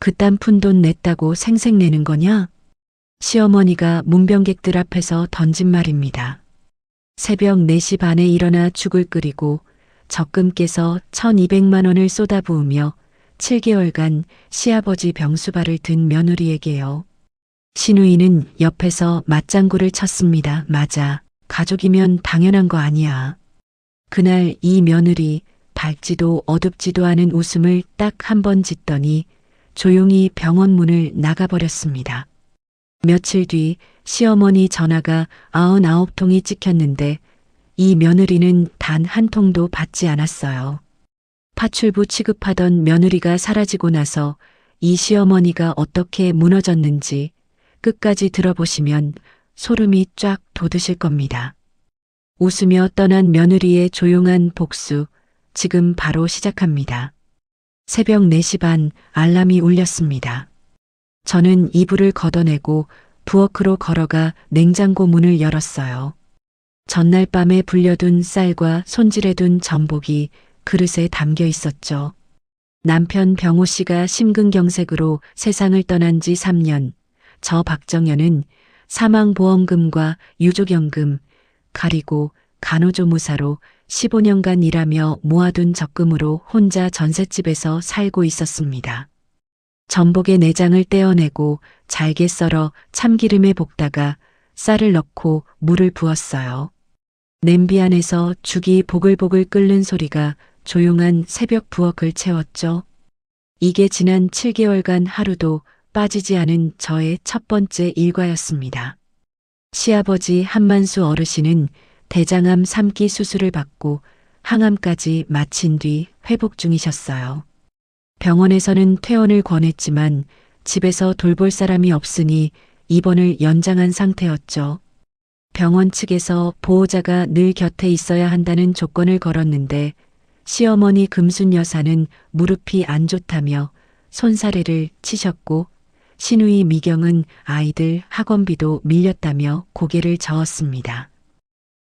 그딴 푼돈 냈다고 생색내는 거냐? 시어머니가 문병객들 앞에서 던진 말입니다. 새벽 4시 반에 일어나 죽을 끓이고 적금 깨서 1,200만 원을 쏟아부으며 7개월간 시아버지 병수발을 든 며느리에게요. 시누이는 옆에서 맞장구를 쳤습니다. 맞아. 가족이면 당연한 거 아니야. 그날 이 며느리 밝지도 어둡지도 않은 웃음을 딱 한 번 짓더니 조용히 병원 문을 나가버렸습니다. 며칠 뒤 시어머니 전화가 99통이 찍혔는데 이 며느리는 단 한 통도 받지 않았어요. 파출부 취급하던 며느리가 사라지고 나서 이 시어머니가 어떻게 무너졌는지 끝까지 들어보시면 소름이 쫙 돋으실 겁니다. 웃으며 떠난 며느리의 조용한 복수, 지금 바로 시작합니다. 새벽 4시 반 알람이 울렸습니다. 저는 이불을 걷어내고 부엌으로 걸어가 냉장고 문을 열었어요. 전날 밤에 불려둔 쌀과 손질해둔 전복이 그릇에 담겨 있었죠. 남편 병호 씨가 심근경색으로 세상을 떠난 지 3년, 저 박정현은 사망보험금과 유족연금, 가리고 간호조무사로 15년간 일하며 모아둔 적금으로 혼자 전셋집에서 살고 있었습니다. 전복의 내장을 떼어내고 잘게 썰어 참기름에 볶다가 쌀을 넣고 물을 부었어요. 냄비 안에서 죽이 보글보글 끓는 소리가 조용한 새벽 부엌을 채웠죠. 이게 지난 7개월간 하루도 빠지지 않은 저의 첫 번째 일과였습니다. 시아버지 한만수 어르신은 대장암 3기 수술을 받고 항암까지 마친 뒤 회복 중이셨어요. 병원에서는 퇴원을 권했지만 집에서 돌볼 사람이 없으니 입원을 연장한 상태였죠. 병원 측에서 보호자가 늘 곁에 있어야 한다는 조건을 걸었는데 시어머니 금순 여사는 무릎이 안 좋다며 손사래를 치셨고 시누이 미경은 아이들 학원비도 밀렸다며 고개를 저었습니다.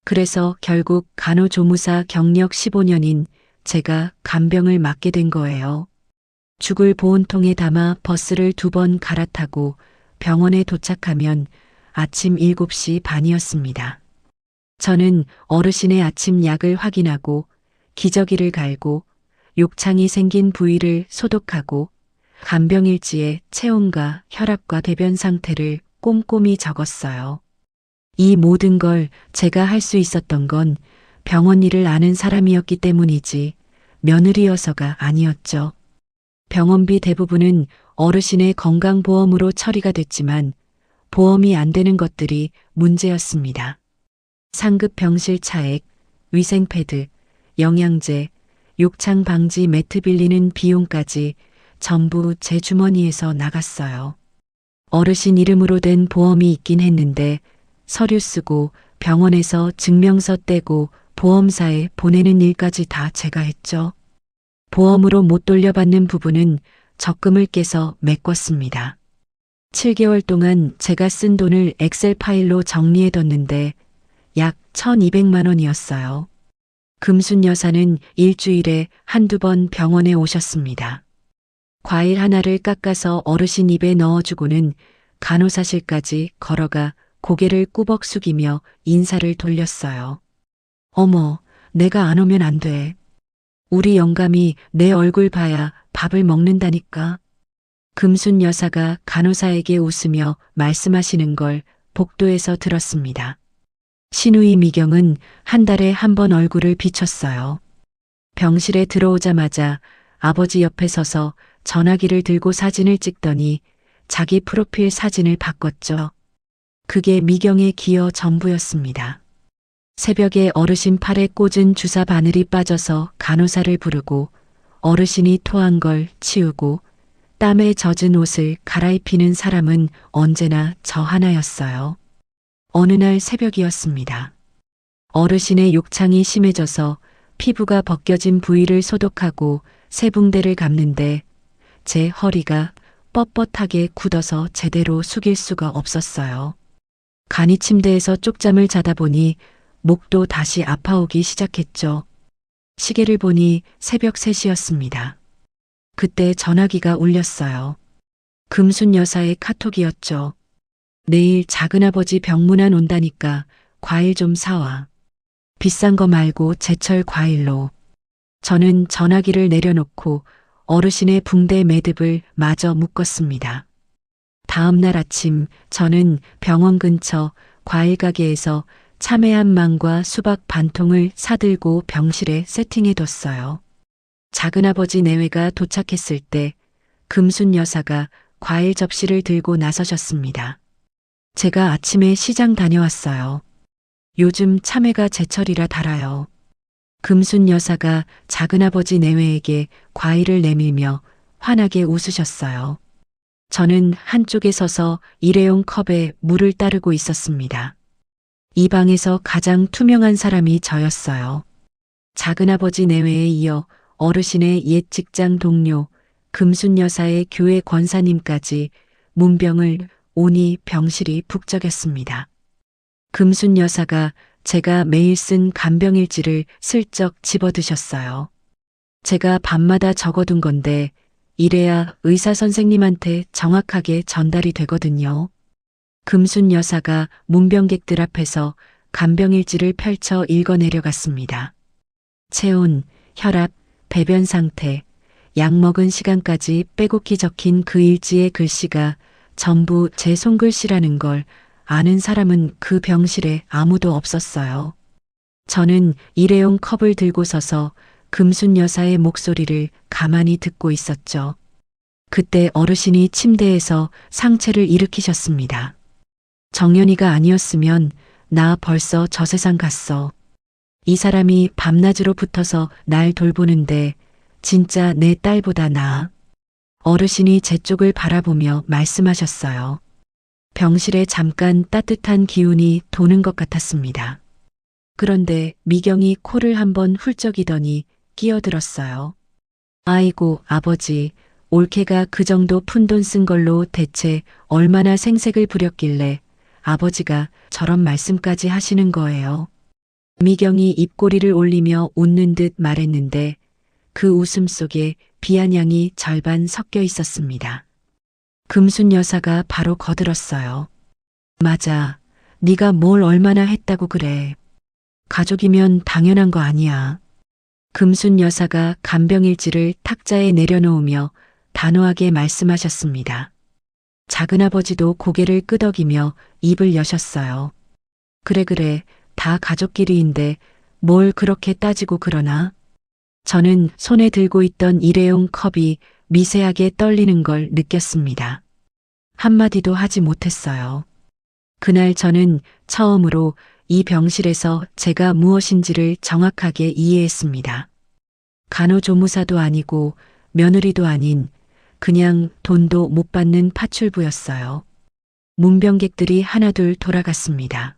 그래서 결국 간호조무사 경력 15년인 제가 간병을 맡게 된 거예요. 죽을 보온통에 담아 버스를 2번 갈아타고 병원에 도착하면 아침 7시 반이었습니다. 저는 어르신의 아침 약을 확인하고 기저귀를 갈고 욕창이 생긴 부위를 소독하고 간병일지에 체온과 혈압과 대변 상태를 꼼꼼히 적었어요. 이 모든 걸 제가 할 수 있었던 건 병원 일을 아는 사람이었기 때문이지 며느리여서가 아니었죠. 병원비 대부분은 어르신의 건강보험으로 처리가 됐지만 보험이 안 되는 것들이 문제였습니다. 상급 병실 차액, 위생패드, 영양제, 욕창 방지 매트 빌리는 비용까지 전부 제 주머니에서 나갔어요. 어르신 이름으로 된 보험이 있긴 했는데 서류 쓰고 병원에서 증명서 떼고 보험사에 보내는 일까지 다 제가 했죠. 보험으로 못 돌려받는 부분은 적금을 깨서 메꿨습니다. 7개월 동안 제가 쓴 돈을 엑셀 파일로 정리해뒀는데 약 1,200만 원이었어요. 금순 여사는 일주일에 한두 번 병원에 오셨습니다. 과일 하나를 깎아서 어르신 입에 넣어주고는 간호사실까지 걸어가 고개를 꾸벅 숙이며 인사를 돌렸어요. 어머, 내가 안 오면 안 돼. 우리 영감이 내 얼굴 봐야 밥을 먹는다니까. 금순 여사가 간호사에게 웃으며 말씀하시는 걸 복도에서 들었습니다. 시누이 미경은 한 달에 한 번 얼굴을 비췄어요. 병실에 들어오자마자 아버지 옆에 서서 전화기를 들고 사진을 찍더니 자기 프로필 사진을 바꿨죠. 그게 미경의 기여 전부였습니다. 새벽에 어르신 팔에 꽂은 주사 바늘이 빠져서 간호사를 부르고 어르신이 토한 걸 치우고 땀에 젖은 옷을 갈아입히는 사람은 언제나 저 하나였어요. 어느 날 새벽이었습니다. 어르신의 욕창이 심해져서 피부가 벗겨진 부위를 소독하고 세 붕대를 감는데 제 허리가 뻣뻣하게 굳어서 제대로 숙일 수가 없었어요. 간이 침대에서 쪽잠을 자다 보니 목도 다시 아파오기 시작했죠. 시계를 보니 새벽 3시였습니다. 그때 전화기가 울렸어요. 금순 여사의 카톡이었죠. 내일 작은아버지 병문안 온다니까 과일 좀 사와. 비싼 거 말고 제철 과일로. 저는 전화기를 내려놓고 어르신의 붕대 매듭을 마저 묶었습니다. 다음 날 아침 저는 병원 근처 과일 가게에서 참외 한 망과 수박 반 통을 사들고 병실에 세팅해뒀어요. 작은아버지 내외가 도착했을 때 금순 여사가 과일 접시를 들고 나서셨습니다. 제가 아침에 시장 다녀왔어요. 요즘 참외가 제철이라 달아요. 금순 여사가 작은아버지 내외에게 과일을 내밀며 환하게 웃으셨어요. 저는 한쪽에 서서 일회용 컵에 물을 따르고 있었습니다. 이 방에서 가장 투명한 사람이 저였어요. 작은아버지 내외에 이어 어르신의 옛 직장 동료, 금순 여사의 교회 권사님까지 문병을 오니 병실이 북적였습니다. 금순 여사가 제가 매일 쓴 간병일지를 슬쩍 집어드셨어요. 제가 밤마다 적어둔 건데 이래야 의사 선생님한테 정확하게 전달이 되거든요. 금순 여사가 문병객들 앞에서 간병일지를 펼쳐 읽어내려갔습니다. 체온, 혈압, 배변 상태, 약 먹은 시간까지 빼곡히 적힌 그 일지의 글씨가 전부 제 손글씨라는 걸 아는 사람은 그 병실에 아무도 없었어요. 저는 일회용 컵을 들고 서서 금순 여사의 목소리를 가만히 듣고 있었죠. 그때 어르신이 침대에서 상체를 일으키셨습니다. 정연이가 아니었으면 나 벌써 저 세상 갔어. 이 사람이 밤낮으로 붙어서 날 돌보는데 진짜 내 딸보다 나아. 어르신이 제 쪽을 바라보며 말씀하셨어요. 병실에 잠깐 따뜻한 기운이 도는 것 같았습니다. 그런데 미경이 코를 한번 훌쩍이더니 끼어들었어요. 아이고 아버지, 올케가 그 정도 푼돈 쓴 걸로 대체 얼마나 생색을 부렸길래 아버지가 저런 말씀까지 하시는 거예요. 미경이 입꼬리를 올리며 웃는 듯 말했는데 그 웃음 속에 비아냥이 절반 섞여 있었습니다. 금순 여사가 바로 거들었어요. 맞아. 네가 뭘 얼마나 했다고 그래. 가족이면 당연한 거 아니야. 금순 여사가 간병일지를 탁자에 내려놓으며 단호하게 말씀하셨습니다. 작은아버지도 고개를 끄덕이며 입을 여셨어요. 그래, 다 가족끼리인데 뭘 그렇게 따지고 그러나? 저는 손에 들고 있던 일회용 컵이 미세하게 떨리는 걸 느꼈습니다. 한마디도 하지 못했어요. 그날 저는 처음으로 이 병실에서 제가 무엇인지를 정확하게 이해했습니다. 간호조무사도 아니고 며느리도 아닌 그냥 돈도 못 받는 파출부였어요. 문병객들이 하나둘 돌아갔습니다.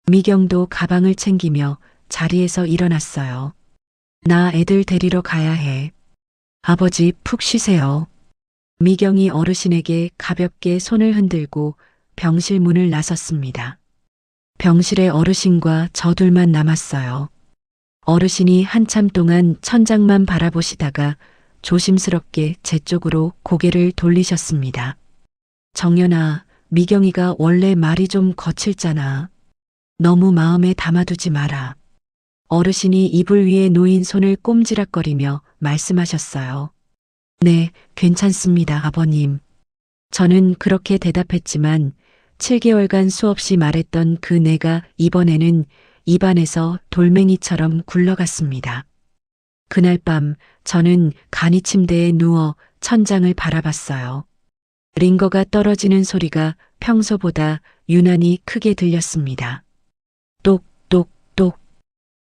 미경도 가방을 챙기며 자리에서 일어났어요. 나 애들 데리러 가야 해. 아버지 푹 쉬세요. 미경이 어르신에게 가볍게 손을 흔들고 병실 문을 나섰습니다. 병실에 어르신과 저 둘만 남았어요. 어르신이 한참 동안 천장만 바라보시다가 조심스럽게 제 쪽으로 고개를 돌리셨습니다. 정연아, 미경이가 원래 말이 좀 거칠잖아. 너무 마음에 담아두지 마라. 어르신이 이불 위에 놓인 손을 꼼지락거리며 말씀하셨어요. 네, 괜찮습니다, 아버님. 저는 그렇게 대답했지만 7개월간 수없이 말했던 그 내가 이번에는 입안에서 돌멩이처럼 굴러갔습니다. 그날 밤 저는 간이 침대에 누워 천장을 바라봤어요. 링거가 떨어지는 소리가 평소보다 유난히 크게 들렸습니다. 똑똑똑.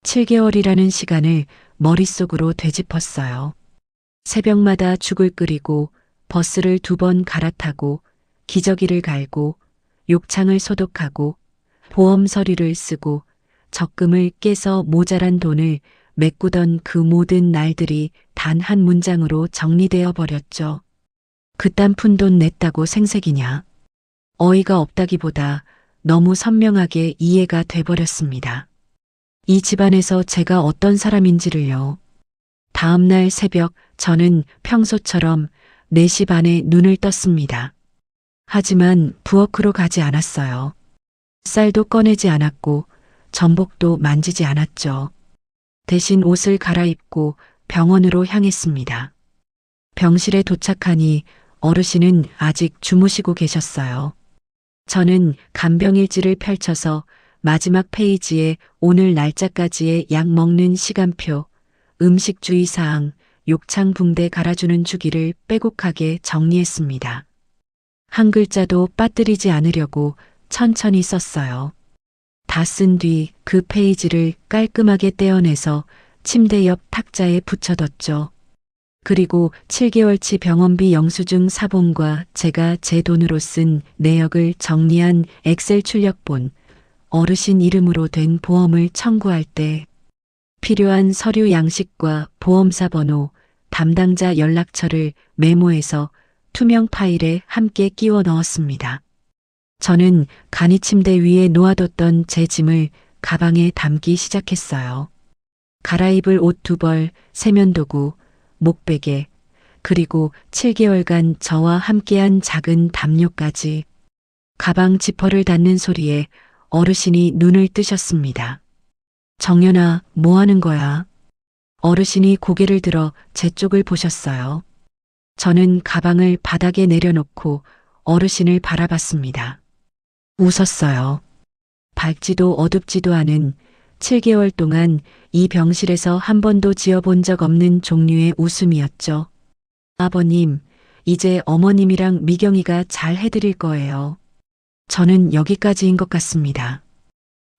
7개월이라는 시간을 머릿속으로 되짚었어요. 새벽마다 죽을 끓이고 버스를 2번 갈아타고 기저귀를 갈고 욕창을 소독하고 보험 서류를 쓰고 적금을 깨서 모자란 돈을 메꾸던 그 모든 날들이 단 한 문장으로 정리되어 버렸죠. 그딴 푼돈 냈다고 생색이냐. 어이가 없다기보다 너무 선명하게 이해가 돼버렸습니다. 이 집안에서 제가 어떤 사람인지를요. 다음 날 새벽 저는 평소처럼 4시 반에 눈을 떴습니다. 하지만 부엌으로 가지 않았어요. 쌀도 꺼내지 않았고 전복도 만지지 않았죠. 대신 옷을 갈아입고 병원으로 향했습니다. 병실에 도착하니 어르신은 아직 주무시고 계셨어요. 저는 간병일지를 펼쳐서 마지막 페이지에 오늘 날짜까지의 약 먹는 시간표, 음식 주의사항, 욕창 붕대 갈아주는 주기를 빼곡하게 정리했습니다. 한 글자도 빠뜨리지 않으려고 천천히 썼어요. 다 쓴 뒤 그 페이지를 깔끔하게 떼어내서 침대 옆 탁자에 붙여뒀죠. 그리고 7개월치 병원비 영수증 사본과 제가 제 돈으로 쓴 내역을 정리한 엑셀 출력본, 어르신 이름으로 된 보험을 청구할 때 필요한 서류 양식과 보험사 번호, 담당자 연락처를 메모해서 투명 파일에 함께 끼워 넣었습니다. 저는 간이 침대 위에 놓아뒀던 제 짐을 가방에 담기 시작했어요. 갈아입을 옷 2벌, 세면도구, 목베개, 그리고 7개월간 저와 함께한 작은 담요까지. 가방 지퍼를 닫는 소리에 어르신이 눈을 뜨셨습니다. 정연아, 뭐 하는 거야? 어르신이 고개를 들어 제 쪽을 보셨어요. 저는 가방을 바닥에 내려놓고 어르신을 바라봤습니다. 웃었어요. 밝지도 어둡지도 않은 7개월 동안 이 병실에서 한 번도 지어본 적 없는 종류의 웃음이었죠. 아버님, 이제 어머님이랑 미경이가 잘 해드릴 거예요. 저는 여기까지인 것 같습니다.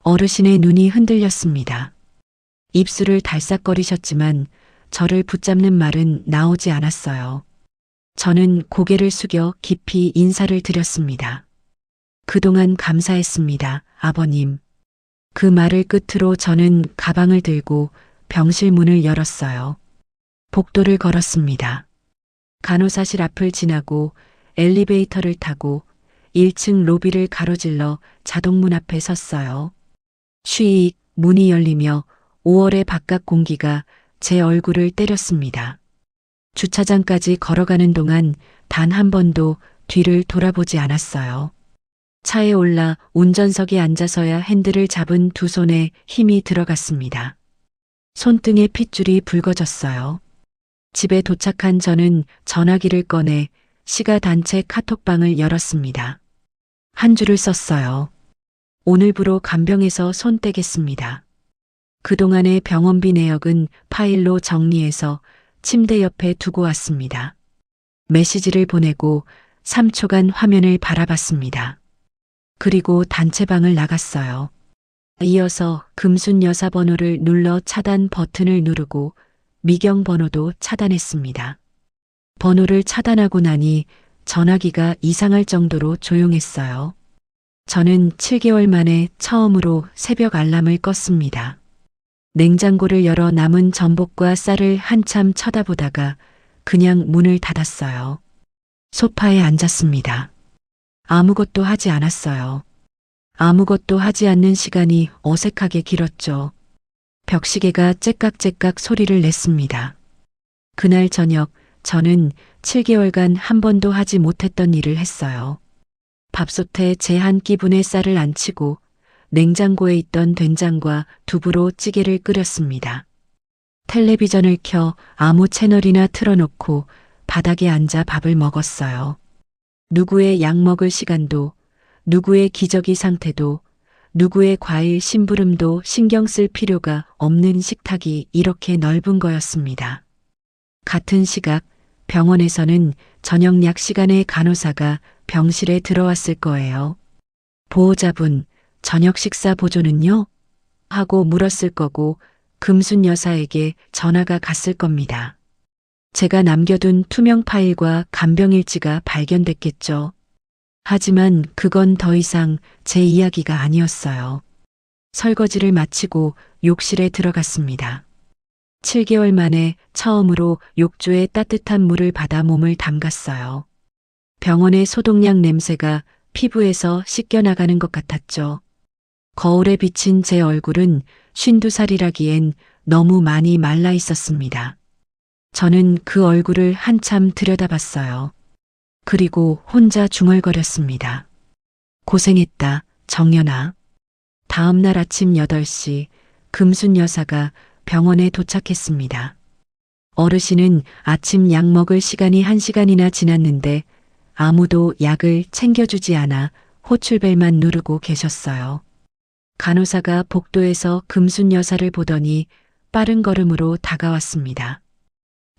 어르신의 눈이 흔들렸습니다. 입술을 달싹거리셨지만 저를 붙잡는 말은 나오지 않았어요. 저는 고개를 숙여 깊이 인사를 드렸습니다. 그동안 감사했습니다, 아버님. 그 말을 끝으로 저는 가방을 들고 병실 문을 열었어요. 복도를 걸었습니다. 간호사실 앞을 지나고 엘리베이터를 타고 1층 로비를 가로질러 자동문 앞에 섰어요. 쉬익 문이 열리며 5월의 바깥 공기가 제 얼굴을 때렸습니다. 주차장까지 걸어가는 동안 단 한 번도 뒤를 돌아보지 않았어요. 차에 올라 운전석에 앉아서야 핸들을 잡은 두 손에 힘이 들어갔습니다. 손등에 핏줄이 붉어졌어요. 집에 도착한 저는 전화기를 꺼내 시가 단체 카톡방을 열었습니다. 한 줄을 썼어요. 오늘부로 간병에서 손 떼겠습니다. 그동안의 병원비 내역은 파일로 정리해서 침대 옆에 두고 왔습니다. 메시지를 보내고 3초간 화면을 바라봤습니다. 그리고 단체방을 나갔어요. 이어서 금순 여사 번호를 눌러 차단 버튼을 누르고 미경 번호도 차단했습니다. 번호를 차단하고 나니 전화기가 이상할 정도로 조용했어요. 저는 7개월 만에 처음으로 새벽 알람을 껐습니다. 냉장고를 열어 남은 전복과 쌀을 한참 쳐다보다가 그냥 문을 닫았어요. 소파에 앉았습니다. 아무것도 하지 않았어요. 아무것도 하지 않는 시간이 어색하게 길었죠. 벽시계가 째깍째깍 소리를 냈습니다. 그날 저녁 저는 7개월간 한 번도 하지 못했던 일을 했어요. 밥솥에 제 한 끼분의 쌀을 안치고 냉장고에 있던 된장과 두부로 찌개를 끓였습니다. 텔레비전을 켜 아무 채널이나 틀어놓고 바닥에 앉아 밥을 먹었어요. 누구의 약 먹을 시간도, 누구의 기저귀 상태도, 누구의 과일 심부름도 신경 쓸 필요가 없는 식탁이 이렇게 넓은 거였습니다. 같은 시각 병원에서는 저녁 약 시간에 간호사가 병실에 들어왔을 거예요. 보호자분, 저녁 식사 보조는요? 하고 물었을 거고 금순 여사에게 전화가 갔을 겁니다. 제가 남겨둔 투명 파일과 간병일지가 발견됐겠죠. 하지만 그건 더 이상 제 이야기가 아니었어요. 설거지를 마치고 욕실에 들어갔습니다. 7개월 만에 처음으로 욕조에 따뜻한 물을 받아 몸을 담갔어요. 병원의 소독약 냄새가 피부에서 씻겨나가는 것 같았죠. 거울에 비친 제 얼굴은 52살이라기엔 너무 많이 말라 있었습니다. 저는 그 얼굴을 한참 들여다봤어요. 그리고 혼자 중얼거렸습니다. 고생했다, 정연아. 다음 날 아침 8시 금순 여사가 병원에 도착했습니다. 어르신은 아침 약 먹을 시간이 1시간이나 지났는데 아무도 약을 챙겨주지 않아 호출벨만 누르고 계셨어요. 간호사가 복도에서 금순 여사를 보더니 빠른 걸음으로 다가왔습니다.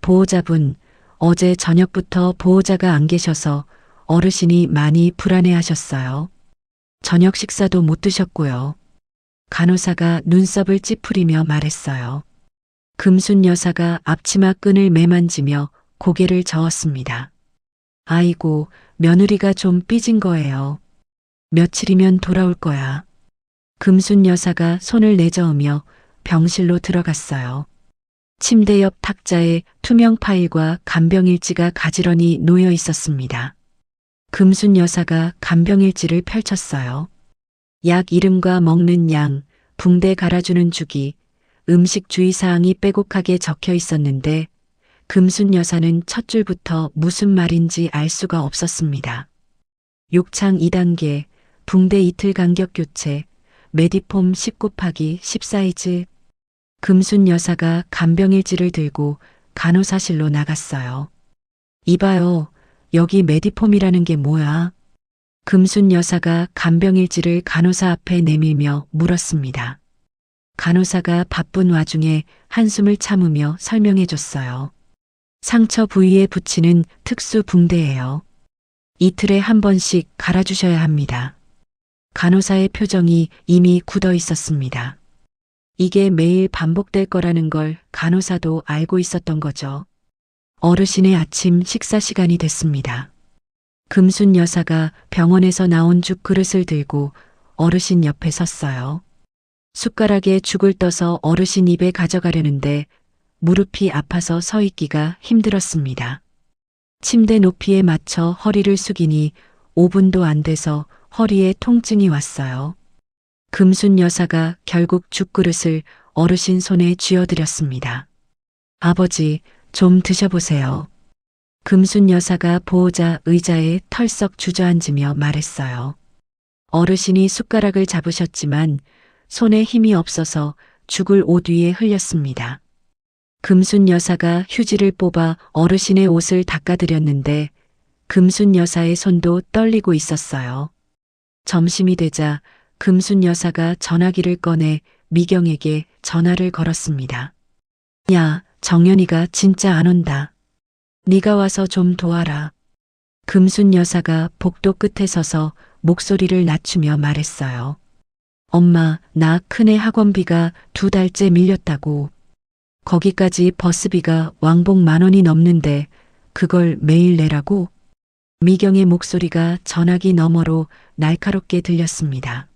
보호자분, 어제 저녁부터 보호자가 안 계셔서 어르신이 많이 불안해하셨어요. 저녁 식사도 못 드셨고요. 간호사가 눈썹을 찌푸리며 말했어요. 금순 여사가 앞치마 끈을 매만지며 고개를 저었습니다. 아이고, 며느리가 좀 삐진 거예요. 며칠이면 돌아올 거야. 금순 여사가 손을 내저으며 병실로 들어갔어요. 침대 옆 탁자에 투명 파일과 간병일지가 가지런히 놓여 있었습니다. 금순 여사가 간병일지를 펼쳤어요. 약 이름과 먹는 양, 붕대 갈아주는 주기, 음식 주의사항이 빼곡하게 적혀 있었는데 금순 여사는 첫 줄부터 무슨 말인지 알 수가 없었습니다. 욕창 2단계, 붕대 이틀 간격 교체, 메디폼 10 곱하기 10 사이즈. 금순 여사가 간병일지를 들고 간호사실로 나갔어요. 이봐요, 여기 메디폼이라는 게 뭐야? 금순 여사가 간병일지를 간호사 앞에 내밀며 물었습니다. 간호사가 바쁜 와중에 한숨을 참으며 설명해 줬어요. 상처 부위에 붙이는 특수 붕대예요. 이틀에 한 번씩 갈아주셔야 합니다. 간호사의 표정이 이미 굳어 있었습니다. 이게 매일 반복될 거라는 걸 간호사도 알고 있었던 거죠. 어르신의 아침 식사 시간이 됐습니다. 금순 여사가 병원에서 나온 죽 그릇을 들고 어르신 옆에 섰어요. 숟가락에 죽을 떠서 어르신 입에 가져가려는데 무릎이 아파서 서 있기가 힘들었습니다. 침대 높이에 맞춰 허리를 숙이니 5분도 안 돼서 허리에 통증이 왔어요. 금순 여사가 결국 죽그릇을 어르신 손에 쥐어드렸습니다. 아버지, 좀 드셔보세요. 금순 여사가 보호자 의자에 털썩 주저앉으며 말했어요. 어르신이 숟가락을 잡으셨지만 손에 힘이 없어서 죽을 옷 위에 흘렸습니다. 금순 여사가 휴지를 뽑아 어르신의 옷을 닦아드렸는데 금순 여사의 손도 떨리고 있었어요. 점심이 되자 금순 여사가 전화기를 꺼내 미경에게 전화를 걸었습니다. 야, 정연이가 진짜 안 온다. 네가 와서 좀 도와라. 금순 여사가 복도 끝에 서서 목소리를 낮추며 말했어요. 엄마, 나 큰애 학원비가 2달째 밀렸다고. 거기까지 버스비가 왕복 10,000원이 넘는데 그걸 매일 내라고? 미경의 목소리가 전화기 너머로 날카롭게 들렸습니다.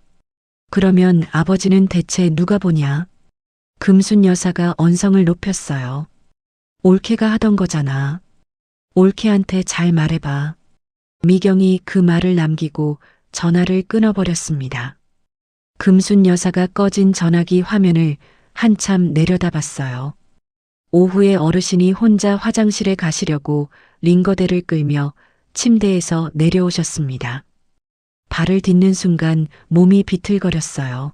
그러면 아버지는 대체 누가 보냐? 금순 여사가 언성을 높였어요. 올케가 하던 거잖아. 올케한테 잘 말해봐. 미경이 그 말을 남기고 전화를 끊어버렸습니다. 금순 여사가 꺼진 전화기 화면을 한참 내려다봤어요. 오후에 어르신이 혼자 화장실에 가시려고 링거대를 끌며 침대에서 내려오셨습니다. 발을 딛는 순간 몸이 비틀거렸어요.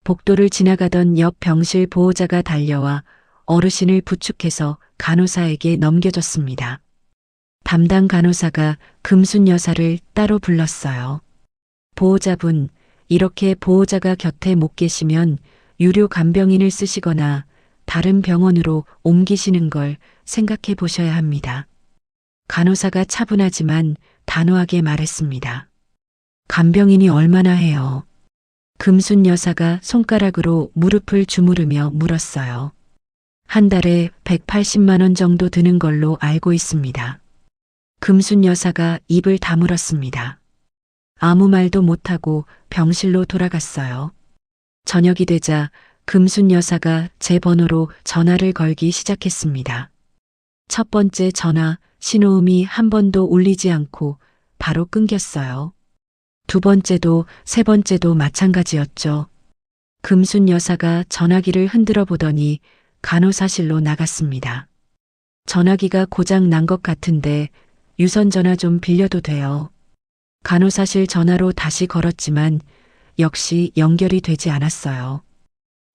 복도를 지나가던 옆 병실 보호자가 달려와 어르신을 부축해서 간호사에게 넘겨줬습니다. 담당 간호사가 금순 여사를 따로 불렀어요. 보호자분, 이렇게 보호자가 곁에 못 계시면 유료 간병인을 쓰시거나 다른 병원으로 옮기시는 걸 생각해 보셔야 합니다. 간호사가 차분하지만 단호하게 말했습니다. 간병인이 얼마나 해요? 금순 여사가 손가락으로 무릎을 주무르며 물었어요. 한 달에 180만 원 정도 드는 걸로 알고 있습니다. 금순 여사가 입을 다물었습니다. 아무 말도 못하고 병실로 돌아갔어요. 저녁이 되자 금순 여사가 제 번호로 전화를 걸기 시작했습니다. 첫 번째 전화 신호음이 한 번도 울리지 않고 바로 끊겼어요. 두 번째도 세 번째도 마찬가지였죠. 금순 여사가 전화기를 흔들어 보더니 간호사실로 나갔습니다. 전화기가 고장 난 것 같은데 유선 전화 좀 빌려도 돼요. 간호사실 전화로 다시 걸었지만 역시 연결이 되지 않았어요.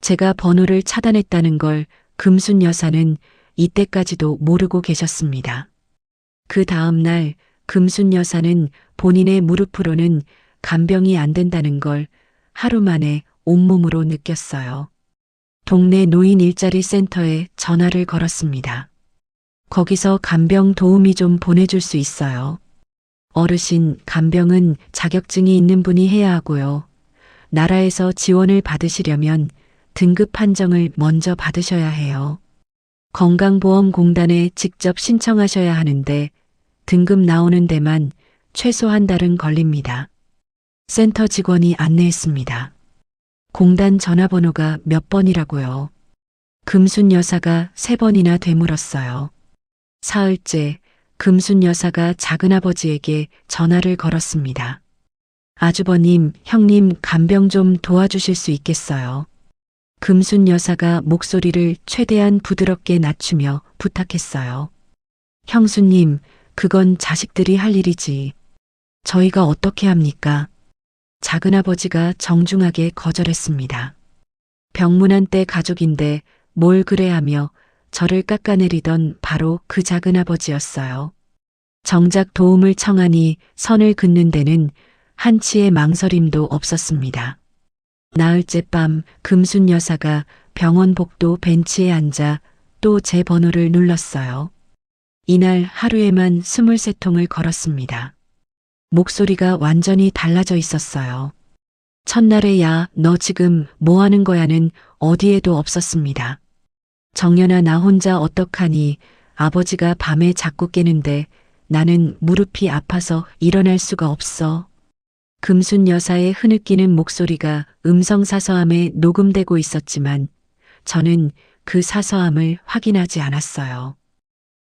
제가 번호를 차단했다는 걸 금순 여사는 이때까지도 모르고 계셨습니다. 그 다음 날 금순 여사는 본인의 무릎으로는 간병이 안 된다는 걸 하루 만에 온몸으로 느꼈어요. 동네 노인 일자리 센터에 전화를 걸었습니다. 거기서 간병 도우미 좀 보내줄 수 있어요. 어르신, 간병은 자격증이 있는 분이 해야 하고요. 나라에서 지원을 받으시려면 등급 판정을 먼저 받으셔야 해요. 건강보험공단에 직접 신청하셔야 하는데 등급 나오는 데만 최소 한 달은 걸립니다. 센터 직원이 안내했습니다. 공단 전화번호가 몇 번이라고요. 금순 여사가 3번이나 되물었어요. 사흘째 금순 여사가 작은아버지에게 전화를 걸었습니다. 아주버님, 형님 간병 좀 도와주실 수 있겠어요? 금순 여사가 목소리를 최대한 부드럽게 낮추며 부탁했어요. 형수님, 그건 자식들이 할 일이지. 저희가 어떻게 합니까? 작은아버지가 정중하게 거절했습니다. 병문안 때 가족인데 뭘 그래 하며 저를 깎아내리던 바로 그 작은아버지였어요. 정작 도움을 청하니 선을 긋는 데는 한치의 망설임도 없었습니다. 나흘째 밤 금순 여사가 병원 복도 벤치에 앉아 또 제 번호를 눌렀어요. 이날 하루에만 23통을 걸었습니다. 목소리가 완전히 달라져 있었어요. 첫날에 야, 너 지금 뭐 하는 거야는 어디에도 없었습니다. 정연아, 나 혼자 어떡하니? 아버지가 밤에 자꾸 깨는데 나는 무릎이 아파서 일어날 수가 없어. 금순 여사의 흐느끼는 목소리가 음성 사서함에 녹음되고 있었지만 저는 그 사서함을 확인하지 않았어요.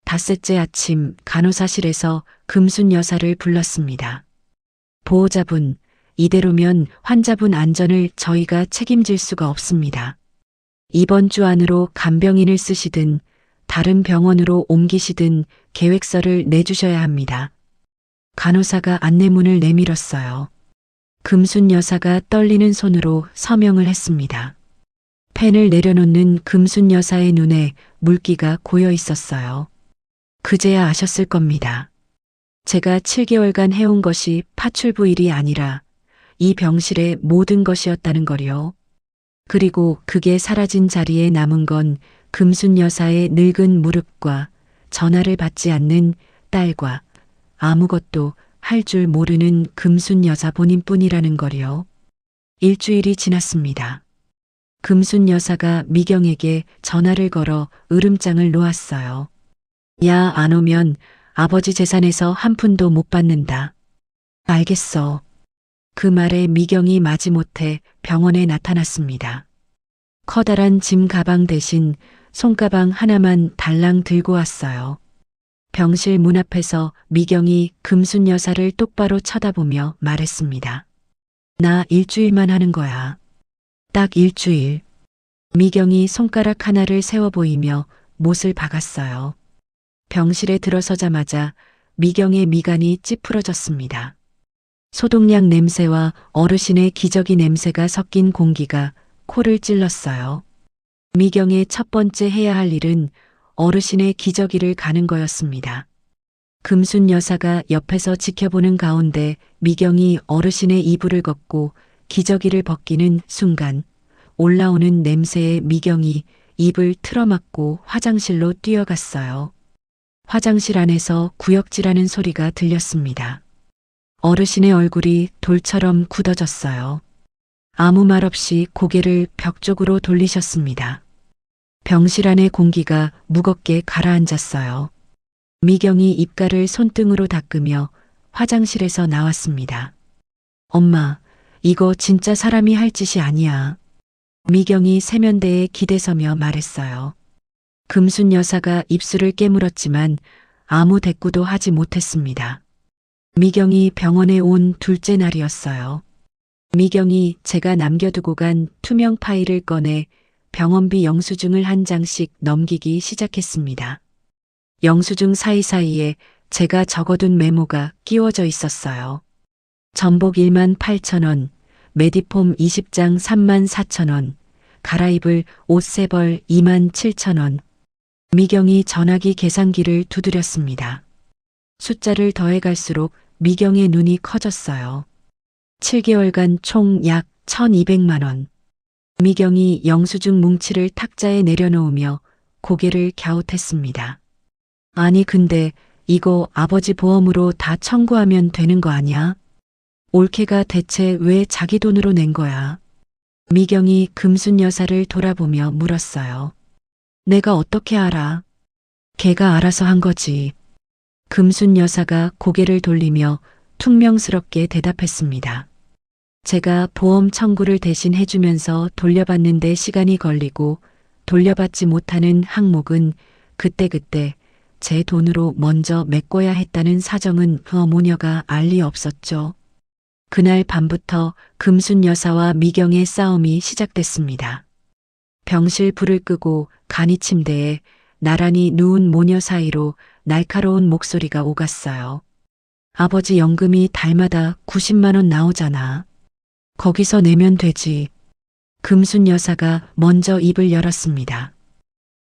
닷새째 아침 간호사실에서 금순 여사를 불렀습니다. 보호자분, 이대로면 환자분 안전을 저희가 책임질 수가 없습니다. 이번 주 안으로 간병인을 쓰시든 다른 병원으로 옮기시든 계획서를 내주셔야 합니다. 간호사가 안내문을 내밀었어요. 금순 여사가 떨리는 손으로 서명을 했습니다. 펜을 내려놓는 금순 여사의 눈에 물기가 고여 있었어요. 그제야 아셨을 겁니다. 제가 7개월간 해온 것이 파출부 일이 아니라 이 병실의 모든 것이었다는 거요. 그리고 그게 사라진 자리에 남은 건 금순 여사의 늙은 무릎과 전화를 받지 않는 딸과 아무것도 할 줄 모르는 금순 여사 본인뿐이라는 거요. 일주일이 지났습니다. 금순 여사가 미경에게 전화를 걸어 으름장을 놓았어요. 야, 안 오면 아버지 재산에서 한 푼도 못 받는다. 알겠어. 그 말에 미경이 마지못해 병원에 나타났습니다. 커다란 짐 가방 대신 손가방 하나만 달랑 들고 왔어요. 병실 문 앞에서 미경이 금순 여사를 똑바로 쳐다보며 말했습니다. 나 일주일만 하는 거야. 딱 일주일. 미경이 손가락 하나를 세워 보이며 못을 박았어요. 병실에 들어서자마자 미경의 미간이 찌푸러졌습니다. 소독약 냄새와 어르신의 기저귀 냄새가 섞인 공기가 코를 찔렀어요. 미경의 첫 번째 해야 할 일은 어르신의 기저귀를 가는 거였습니다. 금순 여사가 옆에서 지켜보는 가운데 미경이 어르신의 이불을 걷고 기저귀를 벗기는 순간 올라오는 냄새에 미경이 입을 틀어막고 화장실로 뛰어갔어요. 화장실 안에서 구역질하는 소리가 들렸습니다. 어르신의 얼굴이 돌처럼 굳어졌어요. 아무 말 없이 고개를 벽 쪽으로 돌리셨습니다. 병실 안의 공기가 무겁게 가라앉았어요. 미경이 입가를 손등으로 닦으며 화장실에서 나왔습니다. 엄마, 이거 진짜 사람이 할 짓이 아니야. 미경이 세면대에 기대서며 말했어요. 금순 여사가 입술을 깨물었지만 아무 대꾸도 하지 못했습니다. 미경이 병원에 온 둘째 날이었어요. 미경이 제가 남겨두고 간 투명 파일을 꺼내 병원비 영수증을 한 장씩 넘기기 시작했습니다. 영수증 사이사이에 제가 적어둔 메모가 끼워져 있었어요. 전복 18,000원, 메디폼 20장 34,000원, 갈아입을 옷 3벌 27,000원. 미경이 전화기 계산기를 두드렸습니다. 숫자를 더해갈수록 미경의 눈이 커졌어요. 7개월간 총 약 1,200만 원. 미경이 영수증 뭉치를 탁자에 내려놓으며 고개를 갸웃했습니다. 아니 근데 이거 아버지 보험으로 다 청구하면 되는 거 아니야? 올케가 대체 왜 자기 돈으로 낸 거야? 미경이 금순 여사를 돌아보며 물었어요. 내가 어떻게 알아? 걔가 알아서 한 거지. 금순 여사가 고개를 돌리며 퉁명스럽게 대답했습니다. 제가 보험 청구를 대신 해주면서 돌려받는데 시간이 걸리고 돌려받지 못하는 항목은 그때그때 제 돈으로 먼저 메꿔야 했다는 사정은 모녀가 알 리 없었죠. 그날 밤부터 금순 여사와 미경의 싸움이 시작됐습니다. 병실 불을 끄고 간이 침대에 나란히 누운 모녀 사이로 날카로운 목소리가 오갔어요. 아버지 연금이 달마다 90만 원 나오잖아. 거기서 내면 되지. 금순 여사가 먼저 입을 열었습니다.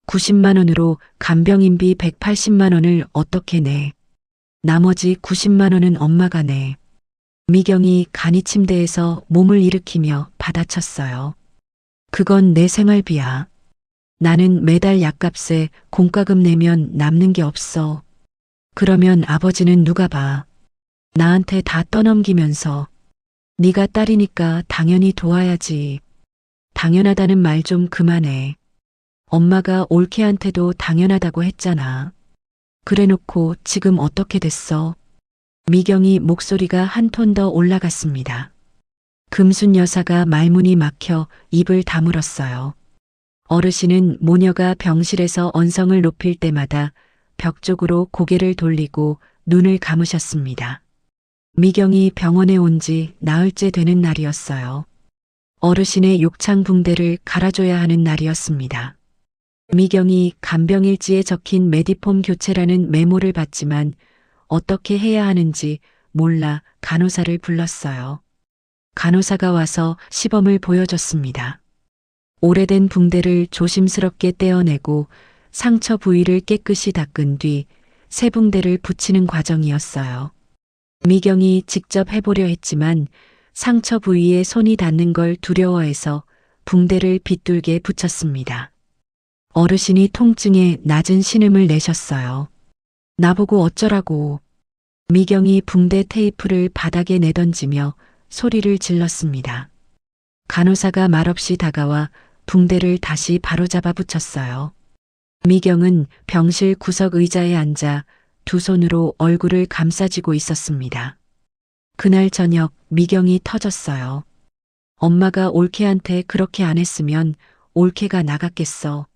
90만 원으로 간병인비 180만 원을 어떻게 내? 나머지 90만 원은 엄마가 내. 미경이 간이 침대에서 몸을 일으키며 받아쳤어요. 그건 내 생활비야. 나는 매달 약값에 공과금 내면 남는 게 없어. 그러면 아버지는 누가 봐. 나한테 다 떠넘기면서. 네가 딸이니까 당연히 도와야지. 당연하다는 말 좀 그만해. 엄마가 올케한테도 당연하다고 했잖아. 그래놓고 지금 어떻게 됐어? 미경이 목소리가 한 톤 더 올라갔습니다. 금순 여사가 말문이 막혀 입을 다물었어요. 어르신은 모녀가 병실에서 언성을 높일 때마다 벽 쪽으로 고개를 돌리고 눈을 감으셨습니다. 미경이 병원에 온 지 나흘째 되는 날이었어요. 어르신의 욕창 붕대를 갈아줘야 하는 날이었습니다. 미경이 간병일지에 적힌 메디폼 교체라는 메모를 받지만 어떻게 해야 하는지 몰라 간호사를 불렀어요. 간호사가 와서 시범을 보여줬습니다. 오래된 붕대를 조심스럽게 떼어내고 상처 부위를 깨끗이 닦은 뒤 새 붕대를 붙이는 과정이었어요. 미경이 직접 해보려 했지만 상처 부위에 손이 닿는 걸 두려워해서 붕대를 빗둘게 붙였습니다. 어르신이 통증에 낮은 신음을 내셨어요. 나보고 어쩌라고. 미경이 붕대 테이프를 바닥에 내던지며 소리를 질렀습니다. 간호사가 말없이 다가와 붕대를 다시 바로잡아 붙였어요. 미경은 병실 구석 의자에 앉아 두 손으로 얼굴을 감싸쥐고 있었습니다. 그날 저녁 미경이 터졌어요. 엄마가 올케한테 그렇게 안 했으면 올케가 나갔겠어.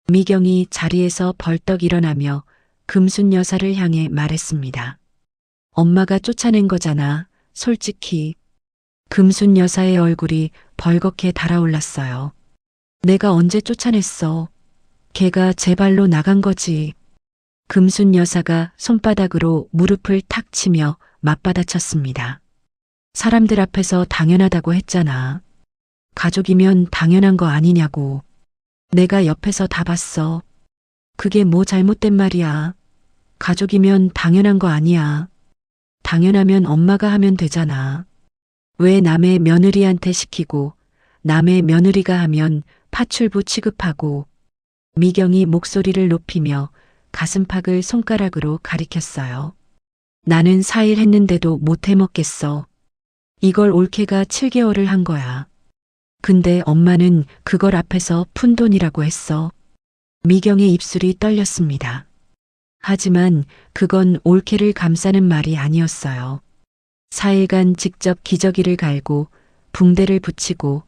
미경이 자리에서 벌떡 일어나며 금순 여사를 향해 말했습니다. 엄마가 쫓아낸 거잖아, 솔직히. 금순 여사의 얼굴이 벌겋게 달아올랐어요. 내가 언제 쫓아냈어? 걔가 제 발로 나간 거지. 금순 여사가 손바닥으로 무릎을 탁 치며 맞받아쳤습니다. 사람들 앞에서 당연하다고 했잖아. 가족이면 당연한 거 아니냐고. 내가 옆에서 다 봤어. 그게 뭐 잘못된 말이야. 가족이면 당연한 거 아니야. 당연하면 엄마가 하면 되잖아. 왜 남의 며느리한테 시키고 남의 며느리가 하면 파출부 취급하고. 미경이 목소리를 높이며 가슴팍을 손가락으로 가리켰어요. 나는 4일 했는데도 못 해먹겠어. 이걸 올케가 7개월을 한 거야. 근데 엄마는 그걸 앞에서 푼돈이라고 했어. 미경의 입술이 떨렸습니다. 하지만 그건 올케를 감싸는 말이 아니었어요. 4일간 직접 기저귀를 갈고 붕대를 붙이고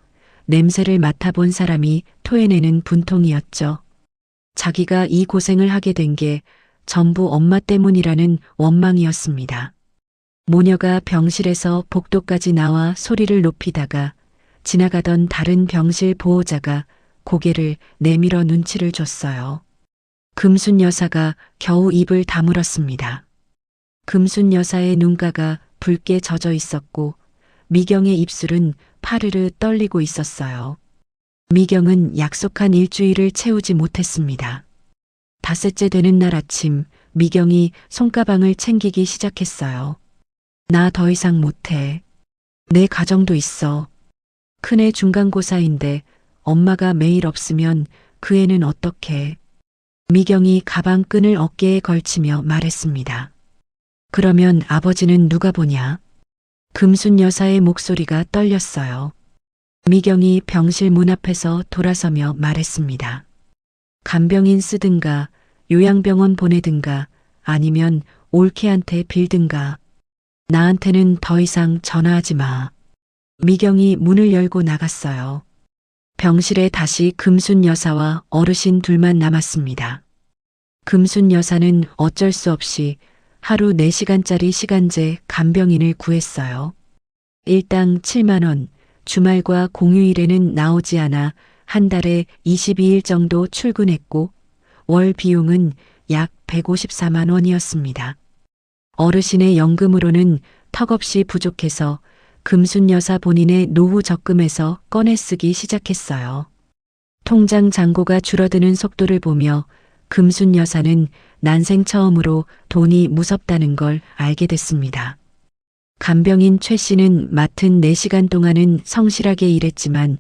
냄새를 맡아본 사람이 토해내는 분통이었죠. 자기가 이 고생을 하게 된 게 전부 엄마 때문이라는 원망이었습니다. 모녀가 병실에서 복도까지 나와 소리를 높이다가 지나가던 다른 병실 보호자가 고개를 내밀어 눈치를 줬어요. 금순 여사가 겨우 입을 다물었습니다. 금순 여사의 눈가가 붉게 젖어 있었고 미경의 입술은 파르르 떨리고 있었어요. 미경은 약속한 일주일을 채우지 못했습니다. 닷새째 되는 날 아침 미경이 손가방을 챙기기 시작했어요. 나 더 이상 못해. 내 가정도 있어. 큰애 중간고사인데 엄마가 매일 없으면 그 애는 어떡해. 미경이 가방 끈을 어깨에 걸치며 말했습니다. 그러면 아버지는 누가 보냐? 금순 여사의 목소리가 떨렸어요. 미경이 병실 문 앞에서 돌아서며 말했습니다. 간병인 쓰든가 요양병원 보내든가 아니면 올케한테 빌든가. 나한테는 더 이상 전화하지 마. 미경이 문을 열고 나갔어요. 병실에 다시 금순 여사와 어르신 둘만 남았습니다. 금순 여사는 어쩔 수 없이 하루 4시간짜리 시간제 간병인을 구했어요. 일당 7만 원, 주말과 공휴일에는 나오지 않아 한 달에 22일 정도 출근했고 월 비용은 약 154만 원이었습니다. 어르신의 연금으로는 턱없이 부족해서 금순 여사 본인의 노후 적금에서 꺼내 쓰기 시작했어요. 통장 잔고가 줄어드는 속도를 보며 금순 여사는 난생 처음으로 돈이 무섭다는 걸 알게 됐습니다. 간병인 최 씨는 맡은 4시간 동안은 성실하게 일했지만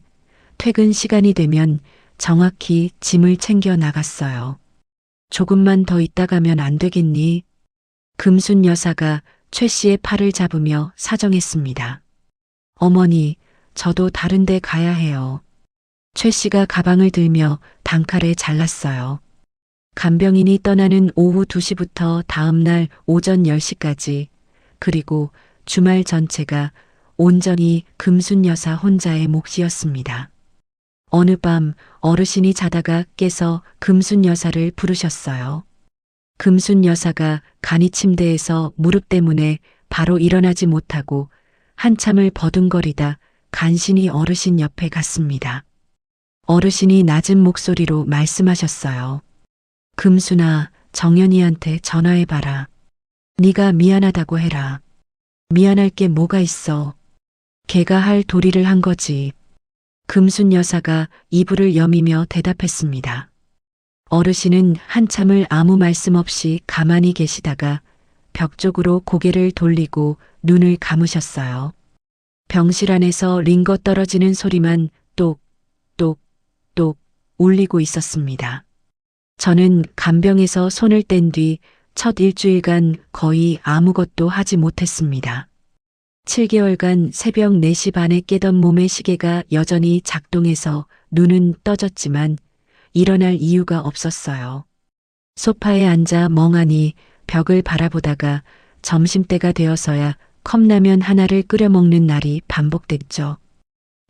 퇴근 시간이 되면 정확히 짐을 챙겨 나갔어요. 조금만 더 있다 가면 안 되겠니? 금순 여사가 최 씨의 팔을 잡으며 사정했습니다. 어머니, 저도 다른 데 가야 해요. 최 씨가 가방을 들며 단칼에 잘랐어요. 간병인이 떠나는 오후 2시부터 다음날 오전 10시까지 그리고 주말 전체가 온전히 금순 여사 혼자의 몫이었습니다. 어느 밤 어르신이 자다가 깨서 금순 여사를 부르셨어요. 금순 여사가 간이 침대에서 무릎 때문에 바로 일어나지 못하고 한참을 버둥거리다 간신히 어르신 옆에 갔습니다. 어르신이 낮은 목소리로 말씀하셨어요. 금순아, 정연이한테 전화해봐라. 네가 미안하다고 해라. 미안할 게 뭐가 있어. 걔가 할 도리를 한 거지. 금순 여사가 이불을 여미며 대답했습니다. 어르신은 한참을 아무 말씀 없이 가만히 계시다가 벽 쪽으로 고개를 돌리고 눈을 감으셨어요. 병실 안에서 링거 떨어지는 소리만 똑똑똑 울리고 있었습니다. 저는 간병에서 손을 뗀 뒤 첫 일주일간 거의 아무것도 하지 못했습니다. 7개월간 새벽 4시 반에 깨던 몸의 시계가 여전히 작동해서 눈은 떠졌지만 일어날 이유가 없었어요. 소파에 앉아 멍하니 벽을 바라보다가 점심때가 되어서야 컵라면 하나를 끓여 먹는 날이 반복됐죠.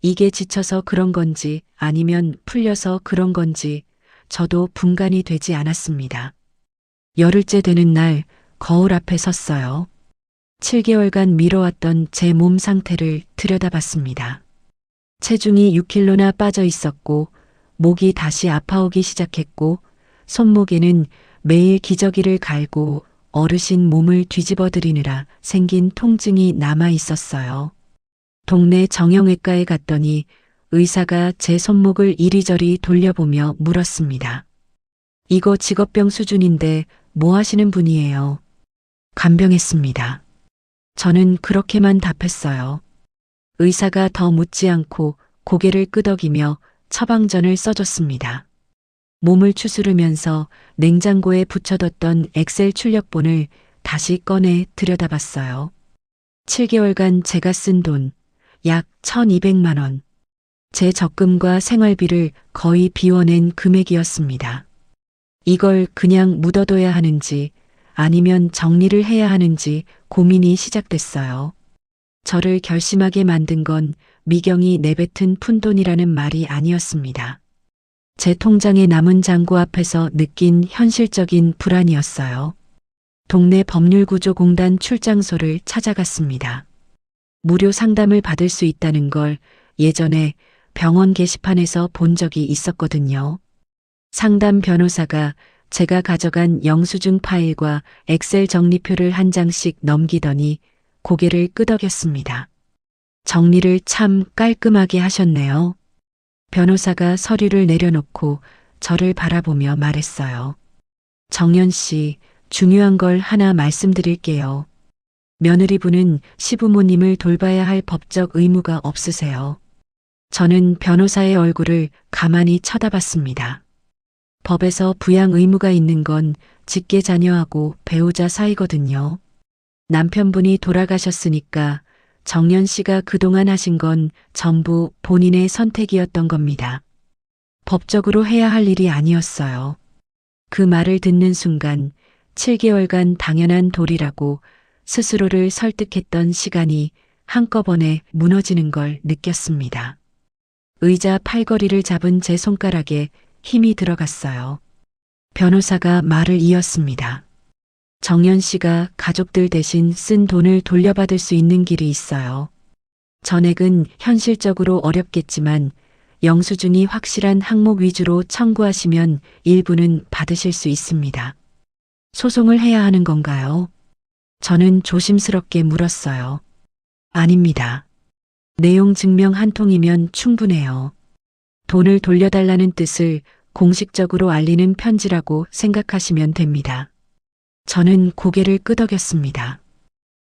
이게 지쳐서 그런 건지 아니면 풀려서 그런 건지 저도 분간이 되지 않았습니다. 열흘째 되는 날 거울 앞에 섰어요. 7개월간 미뤄왔던 제 몸 상태를 들여다봤습니다. 체중이 6kg나 빠져 있었고 목이 다시 아파오기 시작했고 손목에는 매일 기저귀를 갈고 어르신 몸을 뒤집어 드리느라 생긴 통증이 남아 있었어요. 동네 정형외과에 갔더니 의사가 제 손목을 이리저리 돌려보며 물었습니다. 이거 직업병 수준인데 뭐 하시는 분이에요? 간병했습니다. 저는 그렇게만 답했어요. 의사가 더 묻지 않고 고개를 끄덕이며 처방전을 써줬습니다. 몸을 추스르면서 냉장고에 붙여뒀던 엑셀 출력본을 다시 꺼내 들여다봤어요. 7개월간 제가 쓴 돈 약 1,200만 원. 제 적금과 생활비를 거의 비워낸 금액이었습니다. 이걸 그냥 묻어둬야 하는지 아니면 정리를 해야 하는지 고민이 시작됐어요. 저를 결심하게 만든 건 미경이 내뱉은 푼돈이라는 말이 아니었습니다. 제 통장에 남은 잔고 앞에서 느낀 현실적인 불안이었어요. 동네 법률구조공단 출장소를 찾아갔습니다. 무료 상담을 받을 수 있다는 걸 예전에 병원 게시판에서 본 적이 있었거든요. 상담 변호사가 제가 가져간 영수증 파일과 엑셀 정리표를 한 장씩 넘기더니 고개를 끄덕였습니다. 정리를 참 깔끔하게 하셨네요. 변호사가 서류를 내려놓고 저를 바라보며 말했어요. 정연 씨, 중요한 걸 하나 말씀드릴게요. 며느리분은 시부모님을 돌봐야 할 법적 의무가 없으세요. 저는 변호사의 얼굴을 가만히 쳐다봤습니다. 법에서 부양 의무가 있는 건 직계 자녀하고 배우자 사이거든요. 남편분이 돌아가셨으니까 정연 씨가 그동안 하신 건 전부 본인의 선택이었던 겁니다. 법적으로 해야 할 일이 아니었어요. 그 말을 듣는 순간 7개월간 당연한 도리라고 스스로를 설득했던 시간이 한꺼번에 무너지는 걸 느꼈습니다. 의자 팔걸이를 잡은 제 손가락에 힘이 들어갔어요. 변호사가 말을 이었습니다. 정연 씨가 가족들 대신 쓴 돈을 돌려받을 수 있는 길이 있어요. 전액은 현실적으로 어렵겠지만 영수증이 확실한 항목 위주로 청구하시면 일부는 받으실 수 있습니다. 소송을 해야 하는 건가요? 저는 조심스럽게 물었어요. 아닙니다. 내용 증명 한 통이면 충분해요. 돈을 돌려달라는 뜻을 공식적으로 알리는 편지라고 생각하시면 됩니다. 저는 고개를 끄덕였습니다.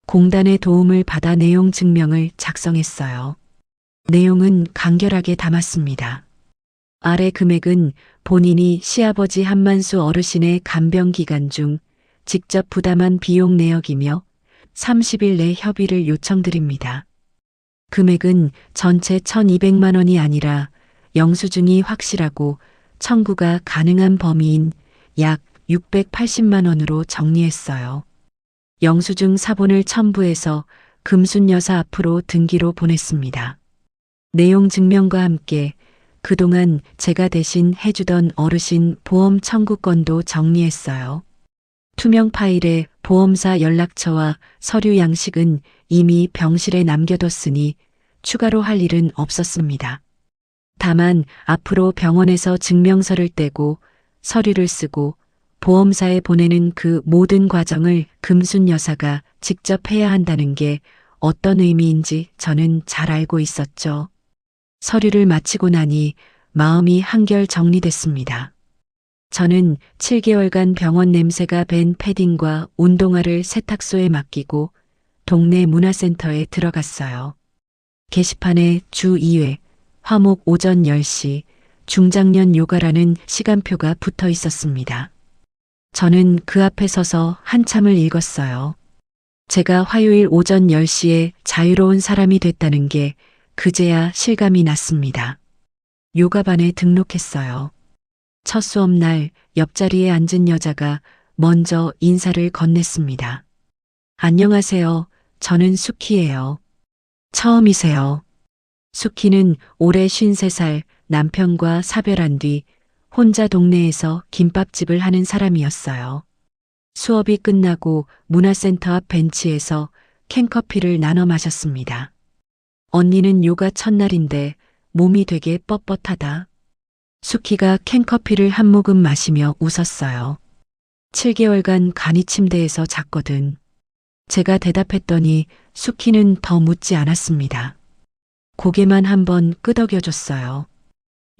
공단의 도움을 받아 내용 증명을 작성했어요. 내용은 간결하게 담았습니다. 아래 금액은 본인이 시아버지 한만수 어르신의 간병 기간 중 직접 부담한 비용 내역이며 30일 내 협의를 요청드립니다. 금액은 전체 1,200만 원이 아니라 영수증이 확실하고 청구가 가능한 범위인 약 680만 원으로 정리했어요. 영수증 사본을 첨부해서 금순 여사 앞으로 등기로 보냈습니다. 내용 증명과 함께 그동안 제가 대신 해주던 어르신 보험 청구권도 정리했어요. 투명 파일에 보험사 연락처와 서류 양식은 이미 병실에 남겨뒀으니 추가로 할 일은 없었습니다. 다만 앞으로 병원에서 증명서를 떼고 서류를 쓰고 보험사에 보내는 그 모든 과정을 금순 여사가 직접 해야 한다는 게 어떤 의미인지 저는 잘 알고 있었죠. 서류를 마치고 나니 마음이 한결 정리됐습니다. 저는 7개월간 병원 냄새가 밴 패딩과 운동화를 세탁소에 맡기고 동네 문화센터에 들어갔어요. 게시판에 주 2회, 화목 오전 10시, 중장년 요가라는 시간표가 붙어 있었습니다. 저는 그 앞에 서서 한참을 읽었어요. 제가 화요일 오전 10시에 자유로운 사람이 됐다는 게 그제야 실감이 났습니다. 요가반에 등록했어요. 첫 수업날 옆자리에 앉은 여자가 먼저 인사를 건넸습니다. 안녕하세요. 저는 수키예요. 처음이세요. 수키는 올해 53살 남편과 사별한 뒤 혼자 동네에서 김밥집을 하는 사람이었어요. 수업이 끝나고 문화센터 앞 벤치에서 캔커피를 나눠 마셨습니다. 언니는 요가 첫날인데 몸이 되게 뻣뻣하다. 수키가 캔커피를 한 모금 마시며 웃었어요. 7개월간 간이 침대에서 잤거든. 제가 대답했더니 수키는 더 묻지 않았습니다. 고개만 한번 끄덕여줬어요.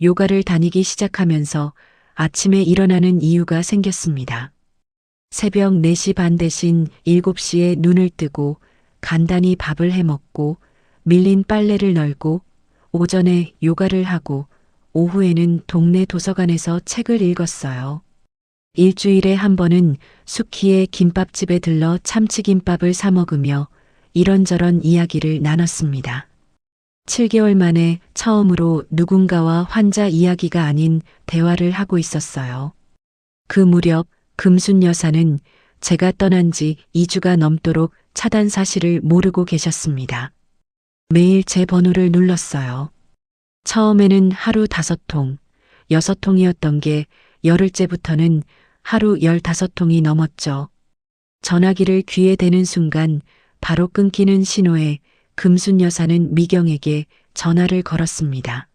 요가를 다니기 시작하면서 아침에 일어나는 이유가 생겼습니다. 새벽 4시 반 대신 7시에 눈을 뜨고 간단히 밥을 해 먹고 밀린 빨래를 널고 오전에 요가를 하고 오후에는 동네 도서관에서 책을 읽었어요. 일주일에 한 번은 수키의 김밥집에 들러 참치김밥을 사 먹으며 이런저런 이야기를 나눴습니다. 7개월 만에 처음으로 누군가와 환자 이야기가 아닌 대화를 하고 있었어요. 그 무렵 금순 여사는 제가 떠난 지 2주가 넘도록 차단 사실을 모르고 계셨습니다. 매일 제 번호를 눌렀어요. 처음에는 하루 5통, 6통이었던 게 열흘째부터는 하루 15통이 넘었죠. 전화기를 귀에 대는 순간 바로 끊기는 신호에 금순 여사는 미경에게 전화를 걸었습니다.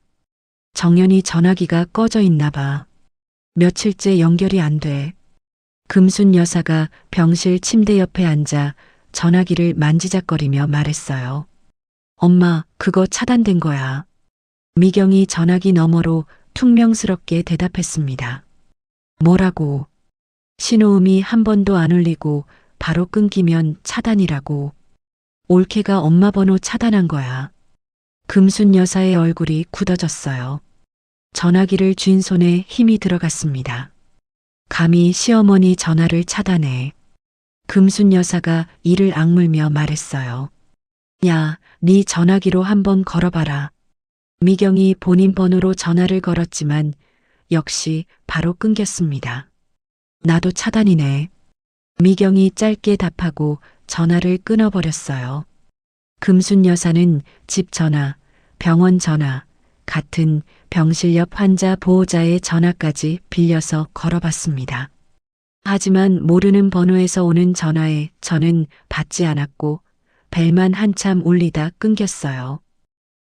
정연이 전화기가 꺼져 있나 봐. 며칠째 연결이 안 돼. 금순 여사가 병실 침대 옆에 앉아 전화기를 만지작거리며 말했어요. 엄마, 그거 차단된 거야. 미경이 전화기 너머로 퉁명스럽게 대답했습니다. 뭐라고? 신호음이 한 번도 안 울리고 바로 끊기면 차단이라고. 올케가 엄마 번호 차단한 거야. 금순 여사의 얼굴이 굳어졌어요. 전화기를 쥔 손에 힘이 들어갔습니다. 감히 시어머니 전화를 차단해. 금순 여사가 이를 악물며 말했어요. 야, 네 전화기로 한번 걸어봐라. 미경이 본인 번호로 전화를 걸었지만 역시 바로 끊겼습니다. 나도 차단이네. 미경이 짧게 답하고 전화를 끊어버렸어요. 금순 여사는 집 전화, 병원 전화, 같은 병실 옆 환자 보호자의 전화까지 빌려서 걸어봤습니다. 하지만 모르는 번호에서 오는 전화에 저는 받지 않았고 벨만 한참 울리다 끊겼어요.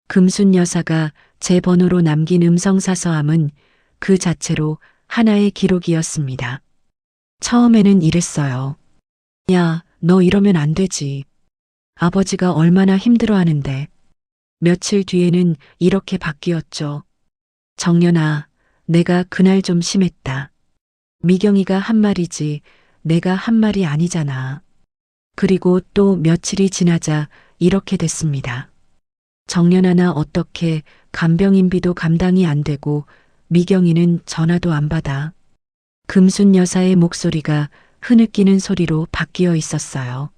금순 여사가 제 번호로 남긴 음성사서함은 그 자체로 하나의 기록이었습니다. 처음에는 이랬어요. 야, 너 이러면 안 되지. 아버지가 얼마나 힘들어하는데. 며칠 뒤에는 이렇게 바뀌었죠. 정연아, 내가 그날 좀 심했다. 미경이가 한 말이지 내가 한 말이 아니잖아. 그리고 또 며칠이 지나자 이렇게 됐습니다. 정연아, 나 어떻게 간병인비도 감당이 안 되고 미경이는 전화도 안 받아. 금순 여사의 목소리가 흐느끼는 소리로 바뀌어 있었어요.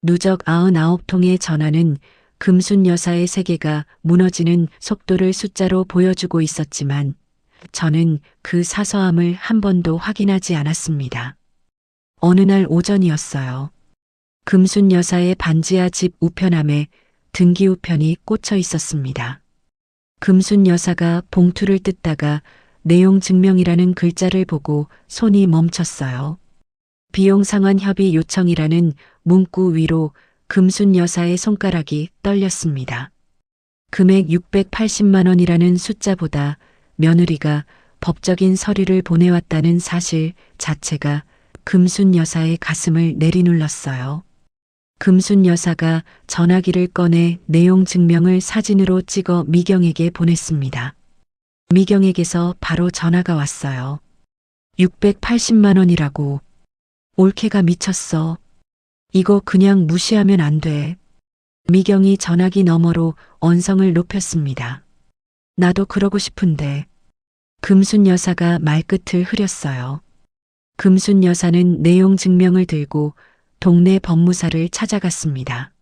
누적 99통의 전화는 금순 여사의 세계가 무너지는 속도를 숫자로 보여주고 있었지만 저는 그 사서함을 한 번도 확인하지 않았습니다. 어느 날 오전이었어요. 금순 여사의 반지하 집 우편함에 등기 우편이 꽂혀 있었습니다. 금순 여사가 봉투를 뜯다가 내용 증명이라는 글자를 보고 손이 멈췄어요. 비용 상환 협의 요청이라는 문구 위로 금순 여사의 손가락이 떨렸습니다. 금액 680만 원이라는 숫자보다 며느리가 법적인 서류를 보내왔다는 사실 자체가 금순 여사의 가슴을 내리눌렀어요. 금순 여사가 전화기를 꺼내 내용 증명을 사진으로 찍어 미경에게 보냈습니다. 미경에게서 바로 전화가 왔어요. 680만 원이라고. 올케가 미쳤어. 이거 그냥 무시하면 안 돼. 미경이 전화기 너머로 언성을 높였습니다. 나도 그러고 싶은데. 금순 여사가 말끝을 흐렸어요. 금순 여사는 내용 증명을 들고 동네 법무사를 찾아갔습니다.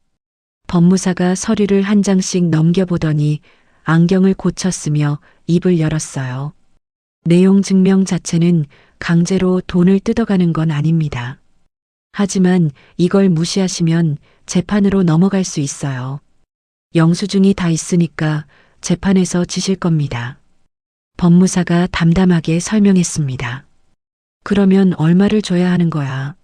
법무사가 서류를 한 장씩 넘겨보더니 안경을 고쳤으며 입을 열었어요. 내용 증명 자체는 강제로 돈을 뜯어가는 건 아닙니다. 하지만 이걸 무시하시면 재판으로 넘어갈 수 있어요. 영수증이 다 있으니까 재판에서 지실 겁니다. 법무사가 담담하게 설명했습니다. 그러면 얼마를 줘야 하는 거야?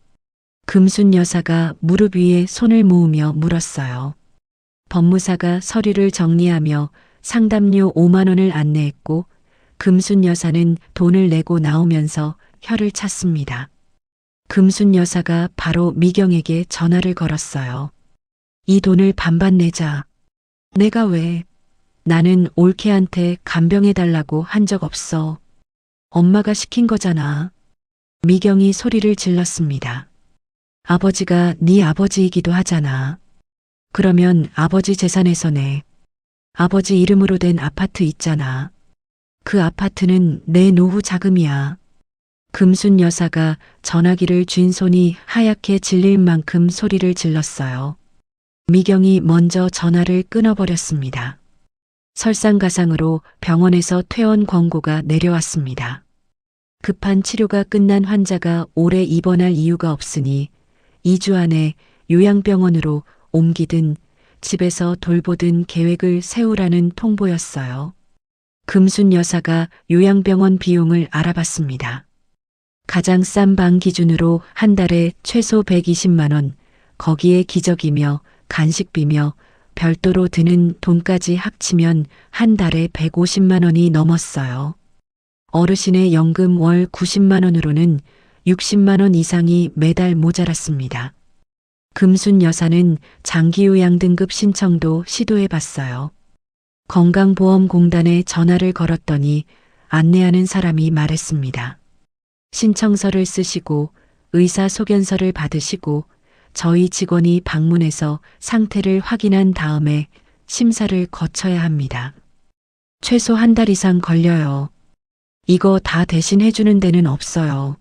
금순 여사가 무릎 위에 손을 모으며 물었어요. 법무사가 서류를 정리하며 상담료 5만 원을 안내했고 금순 여사는 돈을 내고 나오면서 혀를 찼습니다. 금순 여사가 바로 미경에게 전화를 걸었어요. 이 돈을 반반 내자. 내가 왜? 나는 올케한테 간병해달라고 한 적 없어. 엄마가 시킨 거잖아. 미경이 소리를 질렀습니다. 아버지가 네 아버지이기도 하잖아. 그러면 아버지 재산에서 내. 아버지 이름으로 된 아파트 있잖아. 그 아파트는 내 노후 자금이야. 금순 여사가 전화기를 쥔 손이 하얗게 질릴 만큼 소리를 질렀어요. 미경이 먼저 전화를 끊어버렸습니다. 설상가상으로 병원에서 퇴원 권고가 내려왔습니다. 급한 치료가 끝난 환자가 오래 입원할 이유가 없으니 2주 안에 요양병원으로 옮기든 집에서 돌보든 계획을 세우라는 통보였어요. 금순 여사가 요양병원 비용을 알아봤습니다. 가장 싼 방 기준으로 한 달에 최소 120만 원, 거기에 기저귀며 간식비며 별도로 드는 돈까지 합치면 한 달에 150만 원이 넘었어요. 어르신의 연금 월 90만 원으로는 60만 원 이상이 매달 모자랐습니다. 금순 여사는 장기요양 등급 신청도 시도해 봤어요. 건강보험공단에 전화를 걸었더니 안내하는 사람이 말했습니다. 신청서를 쓰시고 의사소견서를 받으시고 저희 직원이 방문해서 상태를 확인한 다음에 심사를 거쳐야 합니다. 최소 한 달 이상 걸려요. 이거 다 대신 해주는 데는 없어요.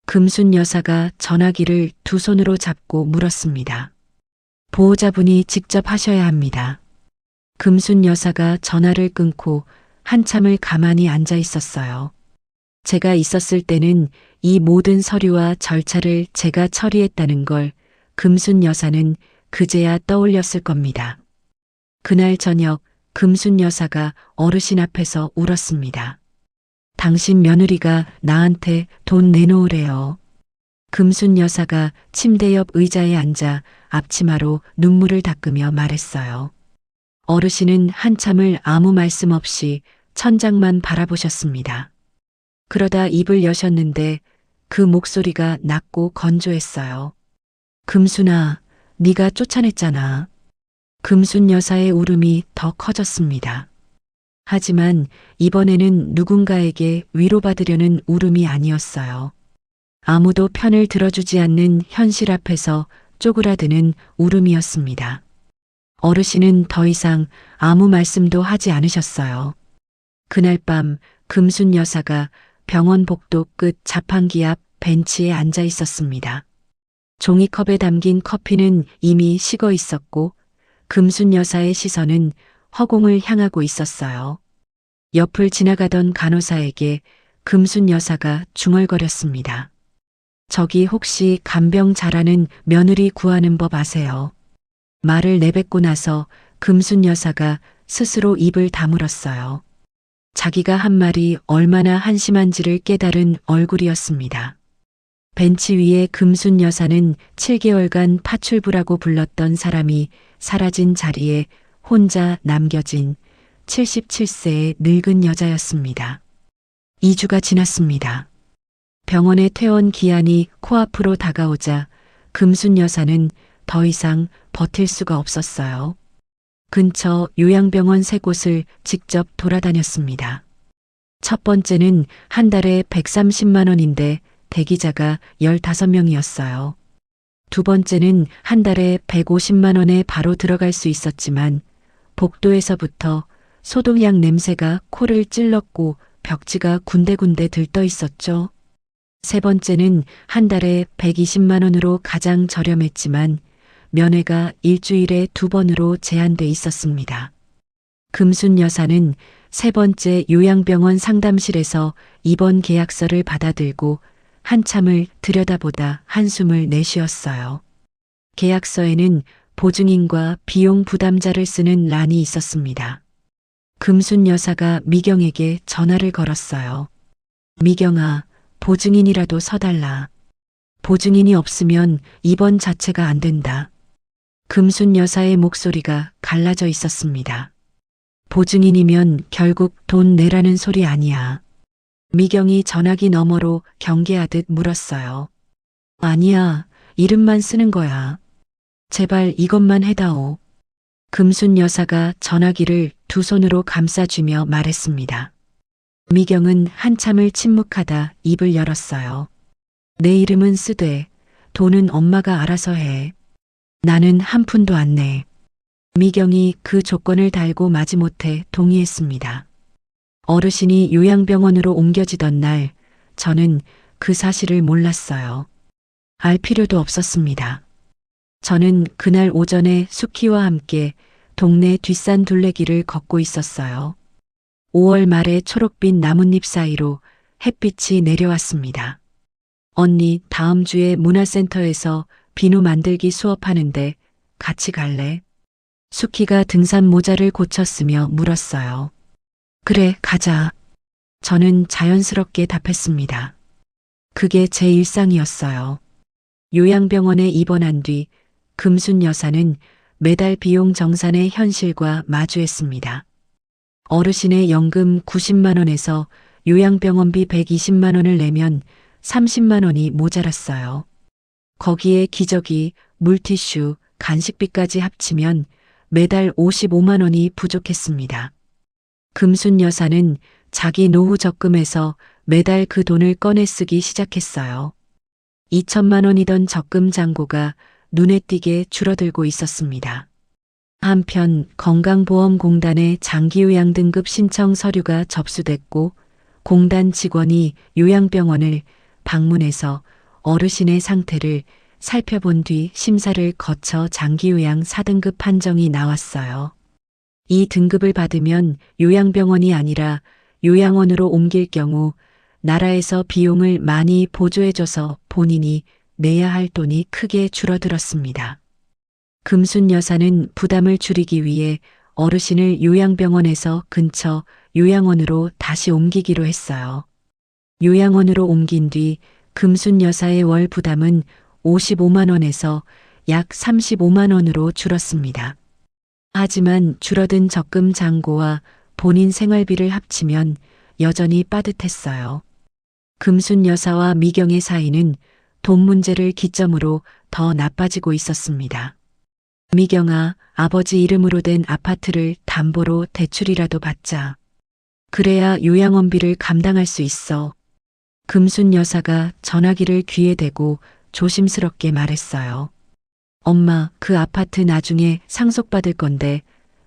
금순 여사가 전화기를 두 손으로 잡고 물었습니다. 보호자분이 직접 하셔야 합니다. 금순 여사가 전화를 끊고 한참을 가만히 앉아 있었어요. 제가 있었을 때는 이 모든 서류와 절차를 제가 처리했다는 걸 금순 여사는 그제야 떠올렸을 겁니다. 그날 저녁 금순 여사가 어르신 앞에서 울었습니다. 당신 며느리가 나한테 돈 내놓으래요. 금순 여사가 침대 옆 의자에 앉아 앞치마로 눈물을 닦으며 말했어요. 어르신은 한참을 아무 말씀 없이 천장만 바라보셨습니다. 그러다 입을 여셨는데 그 목소리가 낮고 건조했어요. 금순아, 네가 쫓아냈잖아. 금순 여사의 울음이 더 커졌습니다. 하지만 이번에는 누군가에게 위로받으려는 울음이 아니었어요. 아무도 편을 들어주지 않는 현실 앞에서 쪼그라드는 울음이었습니다. 어르신은 더 이상 아무 말씀도 하지 않으셨어요. 그날 밤 금순 여사가 병원 복도 끝 자판기 앞 벤치에 앉아 있었습니다. 종이컵에 담긴 커피는 이미 식어 있었고 금순 여사의 시선은 허공을 향하고 있었어요. 옆을 지나가던 간호사에게 금순 여사가 중얼거렸습니다. 저기 혹시 간병 잘하는 며느리 구하는 법 아세요? 말을 내뱉고 나서 금순 여사가 스스로 입을 다물었어요. 자기가 한 말이 얼마나 한심한지를 깨달은 얼굴이었습니다. 벤치 위에 금순 여사는 7개월간 파출부라고 불렀던 사람이 사라진 자리에 혼자 남겨진 77세의 늙은 여자였습니다. 2주가 지났습니다. 병원의 퇴원 기한이 코앞으로 다가오자 금순 여사는 더 이상 버틸 수가 없었어요. 근처 요양병원 3곳을 직접 돌아다녔습니다. 첫 번째는 한 달에 130만 원인데 대기자가 15명이었어요. 두 번째는 한 달에 150만 원에 바로 들어갈 수 있었지만 복도에서부터 소독약 냄새가 코를 찔렀고 벽지가 군데군데 들떠 있었죠. 세 번째는 한 달에 120만 원으로 가장 저렴했지만 면회가 일주일에 2번으로 제한돼 있었습니다. 금순 여사는 세 번째 요양병원 상담실에서 입원 계약서를 받아들고 한참을 들여다보다 한숨을 내쉬었어요. 계약서에는 보증인과 비용 부담자를 쓰는 란이 있었습니다. 금순 여사가 미경에게 전화를 걸었어요. 미경아, 보증인이라도 서달라. 보증인이 없으면 입원 자체가 안 된다. 금순 여사의 목소리가 갈라져 있었습니다. 보증인이면 결국 돈 내라는 소리 아니야. 미경이 전화기 너머로 경계하듯 물었어요. 아니야, 이름만 쓰는 거야. 제발 이것만 해다오. 금순 여사가 전화기를 두 손으로 감싸쥐며 말했습니다. 미경은 한참을 침묵하다 입을 열었어요. 내 이름은 쓰되 돈은 엄마가 알아서 해. 나는 한 푼도 안 내. 미경이 그 조건을 달고 마지못해 동의했습니다. 어르신이 요양병원으로 옮겨지던 날 저는 그 사실을 몰랐어요. 알 필요도 없었습니다. 저는 그날 오전에 수키와 함께 동네 뒷산 둘레길을 걷고 있었어요. 5월 말의 초록빛 나뭇잎 사이로 햇빛이 내려왔습니다. 언니, 다음 주에 문화센터에서 비누 만들기 수업하는데 같이 갈래? 수키가 등산 모자를 고쳤으며 물었어요. 그래, 가자. 저는 자연스럽게 답했습니다. 그게 제 일상이었어요. 요양병원에 입원한 뒤 금순 여사는 매달 비용 정산의 현실과 마주했습니다. 어르신의 연금 90만 원에서 요양병원비 120만 원을 내면 30만 원이 모자랐어요. 거기에 기저귀, 물티슈, 간식비까지 합치면 매달 55만 원이 부족했습니다. 금순 여사는 자기 노후 적금에서 매달 그 돈을 꺼내 쓰기 시작했어요. 2천만 원이던 적금 잔고가 눈에 띄게 줄어들고 있었습니다. 한편 건강보험공단의 장기요양 등급 신청 서류가 접수됐고 공단 직원이 요양병원을 방문해서 어르신의 상태를 살펴본 뒤 심사를 거쳐 장기요양 4등급 판정이 나왔어요. 이 등급을 받으면 요양병원이 아니라 요양원으로 옮길 경우 나라에서 비용을 많이 보조해줘서 본인이 내야 할 돈이 크게 줄어들었습니다. 금순 여사는 부담을 줄이기 위해 어르신을 요양병원에서 근처 요양원으로 다시 옮기기로 했어요. 요양원으로 옮긴 뒤 금순 여사의 월 부담은 55만 원에서 약 35만 원으로 줄었습니다. 하지만 줄어든 적금 잔고와 본인 생활비를 합치면 여전히 빠듯했어요. 금순 여사와 미경의 사이는 돈 문제를 기점으로 더 나빠지고 있었습니다. 미경아, 아버지 이름으로 된 아파트를 담보로 대출이라도 받자. 그래야 요양원비를 감당할 수 있어. 금순 여사가 전화기를 귀에 대고 조심스럽게 말했어요. 엄마, 그 아파트 나중에 상속받을 건데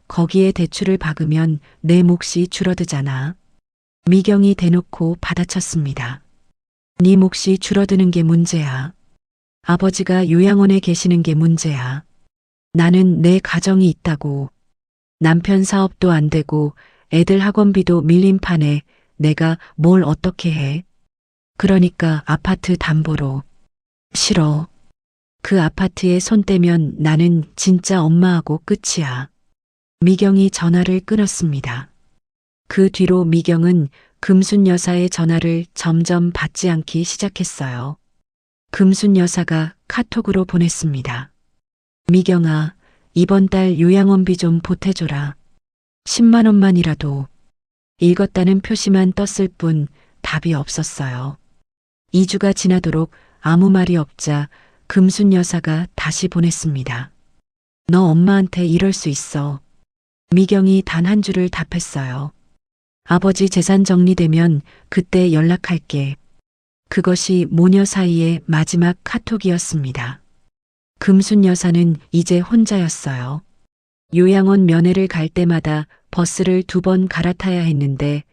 거기에 대출을 박으면 내 몫이 줄어들잖아. 미경이 대놓고 받아쳤습니다. 네 몫이 줄어드는 게 문제야. 아버지가 요양원에 계시는 게 문제야. 나는 내 가정이 있다고. 남편 사업도 안 되고 애들 학원비도 밀린 판에 내가 뭘 어떻게 해. 그러니까 아파트 담보로. 싫어. 그 아파트에 손 떼면 나는 진짜 엄마하고 끝이야. 미경이 전화를 끊었습니다. 그 뒤로 미경은 금순 여사의 전화를 점점 받지 않기 시작했어요. 금순 여사가 카톡으로 보냈습니다. 미경아, 이번 달 요양원비 좀 보태줘라. 10만 원만이라도. 읽었다는 표시만 떴을 뿐 답이 없었어요. 2주가 지나도록 아무 말이 없자 금순 여사가 다시 보냈습니다. 너 엄마한테 이럴 수 있어. 미경이 단 한 줄을 답했어요. 아버지 재산 정리되면 그때 연락할게. 그것이 모녀 사이의 마지막 카톡이었습니다. 금순 여사는 이제 혼자였어요. 요양원 면회를 갈 때마다 버스를 2번 갈아타야 했는데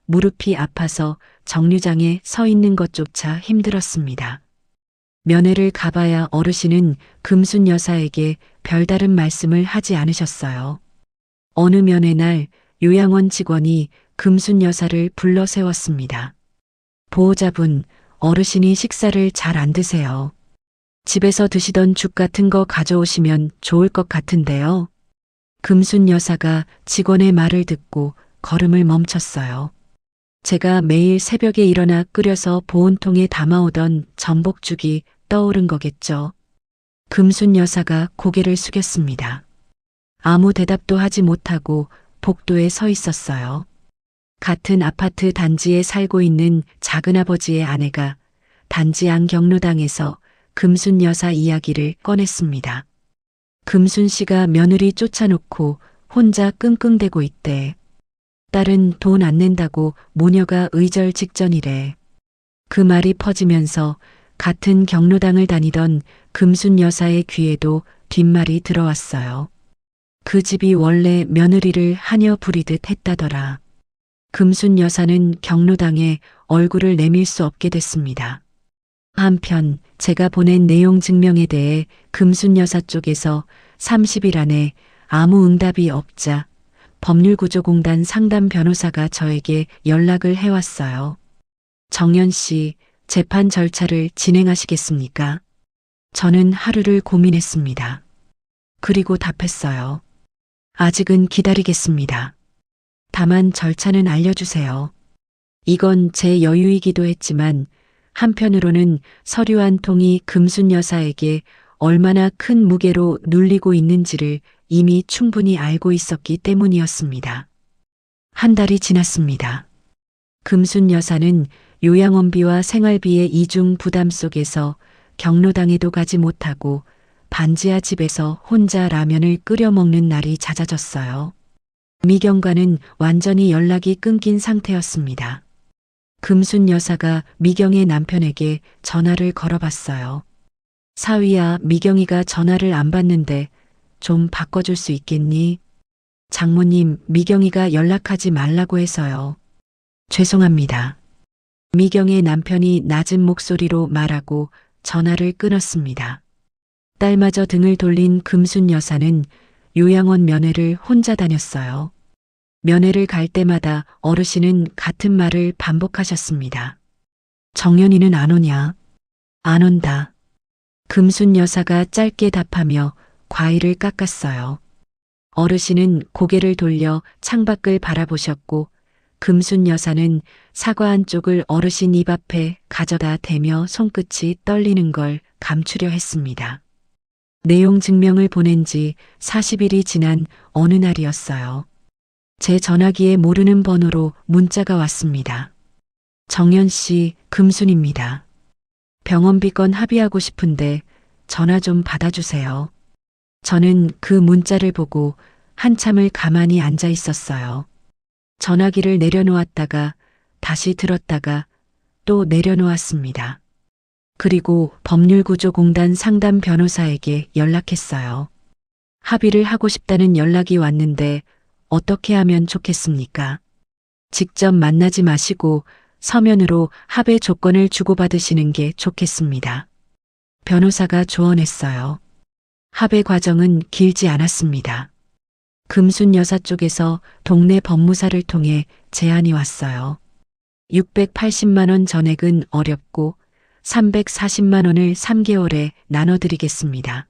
무릎이 아파서 정류장에 서 있는 것조차 힘들었습니다. 면회를 가봐야 어르신은 금순 여사에게 별다른 말씀을 하지 않으셨어요. 어느 면회 날 요양원 직원이 금순 여사를 불러 세웠습니다. 보호자분, 어르신이 식사를 잘 안 드세요. 집에서 드시던 죽 같은 거 가져오시면 좋을 것 같은데요. 금순 여사가 직원의 말을 듣고 걸음을 멈췄어요. 제가 매일 새벽에 일어나 끓여서 보온통에 담아오던 전복죽이 떠오른 거겠죠. 금순 여사가 고개를 숙였습니다. 아무 대답도 하지 못하고 복도에 서 있었어요. 같은 아파트 단지에 살고 있는 작은아버지의 아내가 단지 안 경로당에서 금순 여사 이야기를 꺼냈습니다. 금순 씨가 며느리 쫓아놓고 혼자 끙끙대고 있대. 딸은 돈 안 낸다고 모녀가 의절 직전이래. 그 말이 퍼지면서 같은 경로당을 다니던 금순 여사의 귀에도 뒷말이 들어왔어요. 그 집이 원래 며느리를 하녀 부리듯 했다더라. 금순 여사는 경로당에 얼굴을 내밀 수 없게 됐습니다. 한편 제가 보낸 내용 증명에 대해 금순 여사 쪽에서 30일 안에 아무 응답이 없자 법률구조공단 상담 변호사가 저에게 연락을 해왔어요. 정연 씨, 재판 절차를 진행하시겠습니까? 저는 하루를 고민했습니다. 그리고 답했어요. 아직은 기다리겠습니다. 다만 절차는 알려주세요. 이건 제 여유이기도 했지만 한편으로는 서류 한 통이 금순 여사에게 얼마나 큰 무게로 눌리고 있는지를 이미 충분히 알고 있었기 때문이었습니다. 한 달이 지났습니다. 금순 여사는 요양원비와 생활비의 이중 부담 속에서 경로당에도 가지 못하고 반지하 집에서 혼자 라면을 끓여 먹는 날이 잦아졌어요. 미경과는 완전히 연락이 끊긴 상태였습니다. 금순 여사가 미경의 남편에게 전화를 걸어봤어요. 사위야, 미경이가 전화를 안 받는데 좀 바꿔줄 수 있겠니? 장모님, 미경이가 연락하지 말라고 해서요. 죄송합니다. 미경의 남편이 낮은 목소리로 말하고 전화를 끊었습니다. 딸마저 등을 돌린 금순 여사는 요양원 면회를 혼자 다녔어요. 면회를 갈 때마다 어르신은 같은 말을 반복하셨습니다. 정연이는 안 오냐? 안 온다. 금순 여사가 짧게 답하며 과일을 깎았어요. 어르신은 고개를 돌려 창밖을 바라보셨고 금순 여사는 사과 한 쪽을 어르신 입 앞에 가져다 대며 손끝이 떨리는 걸 감추려 했습니다. 내용 증명을 보낸 지 40일이 지난 어느 날이었어요. 제 전화기에 모르는 번호로 문자가 왔습니다. 정연 씨, 금순입니다. 병원비 건 합의하고 싶은데 전화 좀 받아주세요. 저는 그 문자를 보고 한참을 가만히 앉아 있었어요. 전화기를 내려놓았다가 다시 들었다가 또 내려놓았습니다. 그리고 법률구조공단 상담 변호사에게 연락했어요. 합의를 하고 싶다는 연락이 왔는데 어떻게 하면 좋겠습니까? 직접 만나지 마시고 서면으로 합의 조건을 주고받으시는 게 좋겠습니다. 변호사가 조언했어요. 합의 과정은 길지 않았습니다. 금순 여사 쪽에서 동네 법무사를 통해 제안이 왔어요. 680만 원 전액은 어렵고 340만 원을 3개월에 나눠드리겠습니다.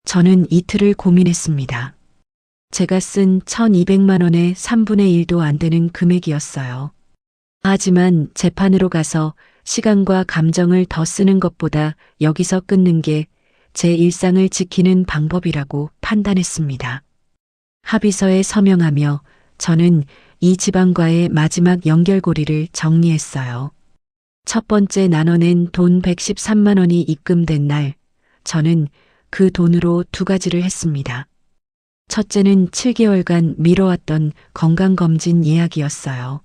저는 이틀을 고민했습니다. 제가 쓴 1200만 원의 3분의 1도 안 되는 금액이었어요. 하지만 재판으로 가서 시간과 감정을 더 쓰는 것보다 여기서 끊는 게 제 일상을 지키는 방법이라고 판단했습니다. 합의서에 서명하며 저는 이 집안과의 마지막 연결고리를 정리했어요. 첫 번째 나눠낸 돈 113만 원이 입금된 날, 저는 그 돈으로 두 가지를 했습니다. 첫째는 7개월간 미뤄왔던 건강검진 예약이었어요.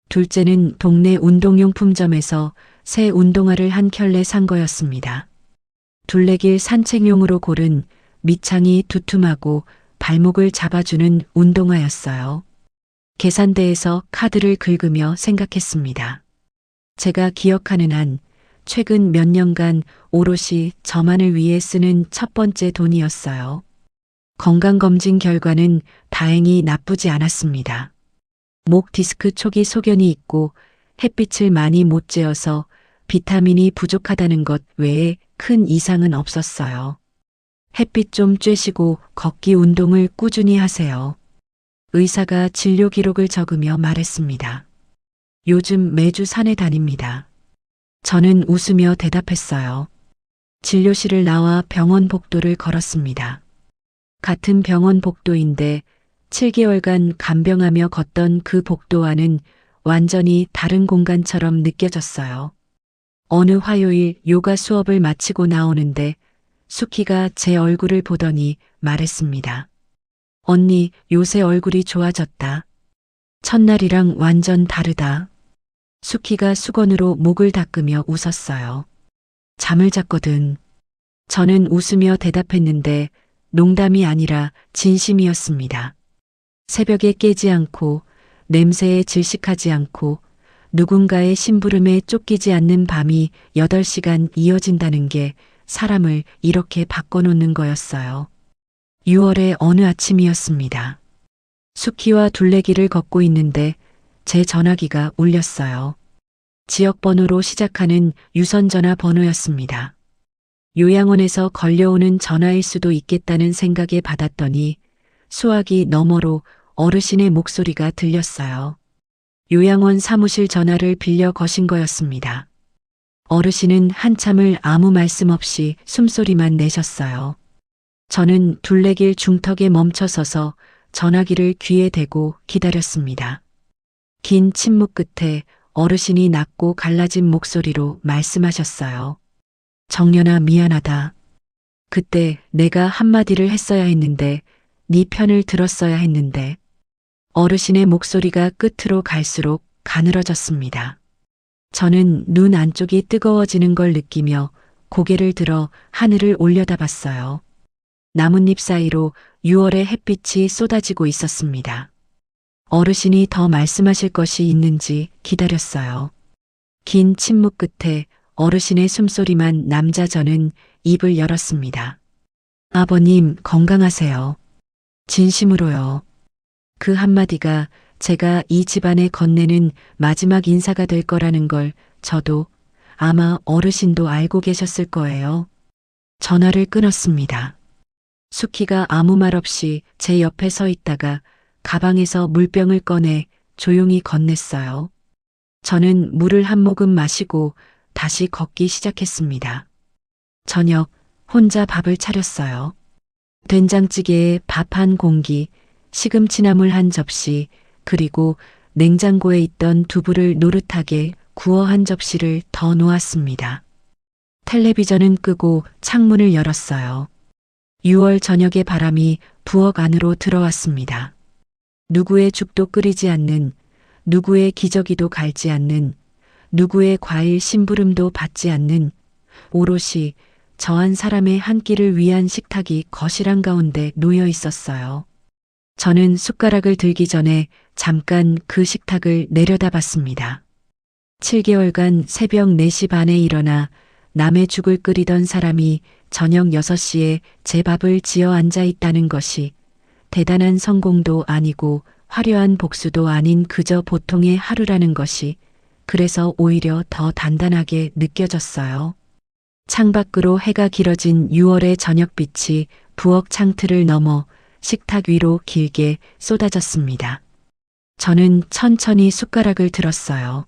둘째는 동네 운동용품점에서 새 운동화를 한 켤레 산 거였습니다. 둘레길 산책용으로 고른 밑창이 두툼하고 발목을 잡아주는 운동화였어요. 계산대에서 카드를 긁으며 생각했습니다. 제가 기억하는 한 최근 몇 년간 오롯이 저만을 위해 쓰는 첫 번째 돈이었어요. 건강검진 결과는 다행히 나쁘지 않았습니다. 목 디스크 초기 소견이 있고 햇빛을 많이 못 쬐어서 비타민이 부족하다는 것 외에 큰 이상은 없었어요. 햇빛 좀 쬐시고 걷기 운동을 꾸준히 하세요. 의사가 진료 기록을 적으며 말했습니다. 요즘 매주 산에 다닙니다. 저는 웃으며 대답했어요. 진료실을 나와 병원 복도를 걸었습니다. 같은 병원 복도인데 7개월간 간병하며 걷던 그 복도와는 완전히 다른 공간처럼 느껴졌어요. 어느 화요일 요가 수업을 마치고 나오는데 수키가 제 얼굴을 보더니 말했습니다. 언니, 요새 얼굴이 좋아졌다. 첫날이랑 완전 다르다. 수키가 수건으로 목을 닦으며 웃었어요. 잠을 잤거든. 저는 웃으며 대답했는데 농담이 아니라 진심이었습니다. 새벽에 깨지 않고 냄새에 질식하지 않고 누군가의 심부름에 쫓기지 않는 밤이 8시간 이어진다는 게 사람을 이렇게 바꿔놓는 거였어요. 6월의 어느 아침이었습니다. 수키와 둘레길을 걷고 있는데 제 전화기가 울렸어요. 지역번호로 시작하는 유선전화 번호였습니다. 요양원에서 걸려오는 전화일 수도 있겠다는 생각에 받았더니 수화기 너머로 어르신의 목소리가 들렸어요. 요양원 사무실 전화를 빌려 거신 거였습니다. 어르신은 한참을 아무 말씀 없이 숨소리만 내셨어요. 저는 둘레길 중턱에 멈춰서서 전화기를 귀에 대고 기다렸습니다. 긴 침묵 끝에 어르신이 낮고 갈라진 목소리로 말씀하셨어요. 정연아, 미안하다. 그때 내가 한마디를 했어야 했는데, 네 편을 들었어야 했는데. 어르신의 목소리가 끝으로 갈수록 가늘어졌습니다. 저는 눈 안쪽이 뜨거워지는 걸 느끼며 고개를 들어 하늘을 올려다봤어요. 나뭇잎 사이로 6월의 햇빛이 쏟아지고 있었습니다. 어르신이 더 말씀하실 것이 있는지 기다렸어요. 긴 침묵 끝에 어르신의 숨소리만 남자 저는 입을 열었습니다. 아버님, 건강하세요. 진심으로요. 그 한마디가 제가 이 집안에 건네는 마지막 인사가 될 거라는 걸 저도, 아마 어르신도 알고 계셨을 거예요. 전화를 끊었습니다. 수키가 아무 말 없이 제 옆에 서 있다가 가방에서 물병을 꺼내 조용히 건넸어요. 저는 물을 한 모금 마시고 다시 걷기 시작했습니다. 저녁 혼자 밥을 차렸어요. 된장찌개에 밥 한 공기, 시금치 나물 한 접시, 그리고 냉장고에 있던 두부를 노릇하게 구워 한 접시를 더 놓았습니다. 텔레비전은 끄고 창문을 열었어요. 6월 저녁의 바람이 부엌 안으로 들어왔습니다. 누구의 죽도 끓이지 않는, 누구의 기저귀도 갈지 않는, 누구의 과일 심부름도 받지 않는, 오롯이 저 한 사람의 한 끼를 위한 식탁이 거실 한가운데 놓여 있었어요. 저는 숟가락을 들기 전에 잠깐 그 식탁을 내려다봤습니다. 7개월간 새벽 4시 반에 일어나 남의 죽을 끓이던 사람이 저녁 6시에 제 밥을 지어 앉아 있다는 것이 대단한 성공도 아니고 화려한 복수도 아닌 그저 보통의 하루라는 것이 그래서 오히려 더 단단하게 느껴졌어요. 창밖으로 해가 길어진 6월의 저녁빛이 부엌 창틀을 넘어 식탁 위로 길게 쏟아졌습니다. 저는 천천히 숟가락을 들었어요.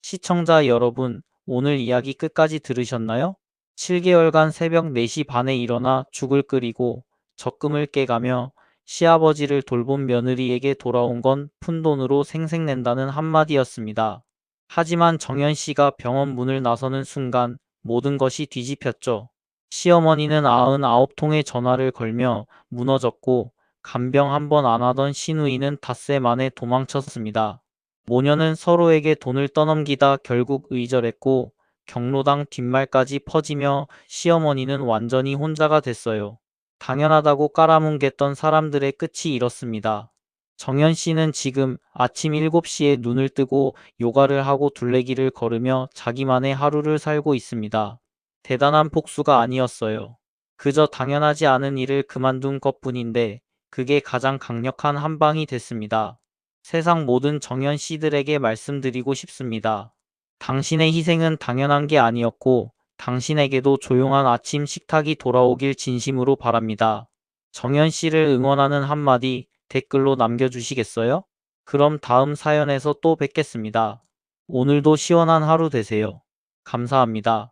시청자 여러분, 오늘 이야기 끝까지 들으셨나요? 7개월간 새벽 4시 반에 일어나 죽을 끓이고 적금을 깨가며 시아버지를 돌본 며느리에게 돌아온 건 푼돈으로 생색낸다는 한마디였습니다. 하지만 정연 씨가 병원 문을 나서는 순간 모든 것이 뒤집혔죠. 시어머니는 99통의 전화를 걸며 무너졌고 간병 한 번 안 하던 시누이는 닷새 만에 도망쳤습니다. 모녀는 서로에게 돈을 떠넘기다 결국 의절했고 경로당 뒷말까지 퍼지며 시어머니는 완전히 혼자가 됐어요. 당연하다고 깔아뭉갰던 사람들의 끝이 이렇습니다. 정연 씨는 지금 아침 7시에 눈을 뜨고 요가를 하고 둘레길을 걸으며 자기만의 하루를 살고 있습니다. 대단한 복수가 아니었어요. 그저 당연하지 않은 일을 그만둔 것뿐인데 그게 가장 강력한 한방이 됐습니다. 세상 모든 정연 씨들에게 말씀드리고 싶습니다. 당신의 희생은 당연한 게 아니었고 당신에게도 조용한 아침 식탁이 돌아오길 진심으로 바랍니다. 정연 씨를 응원하는 한마디 댓글로 남겨주시겠어요? 그럼 다음 사연에서 또 뵙겠습니다. 오늘도 시원한 하루 되세요. 감사합니다.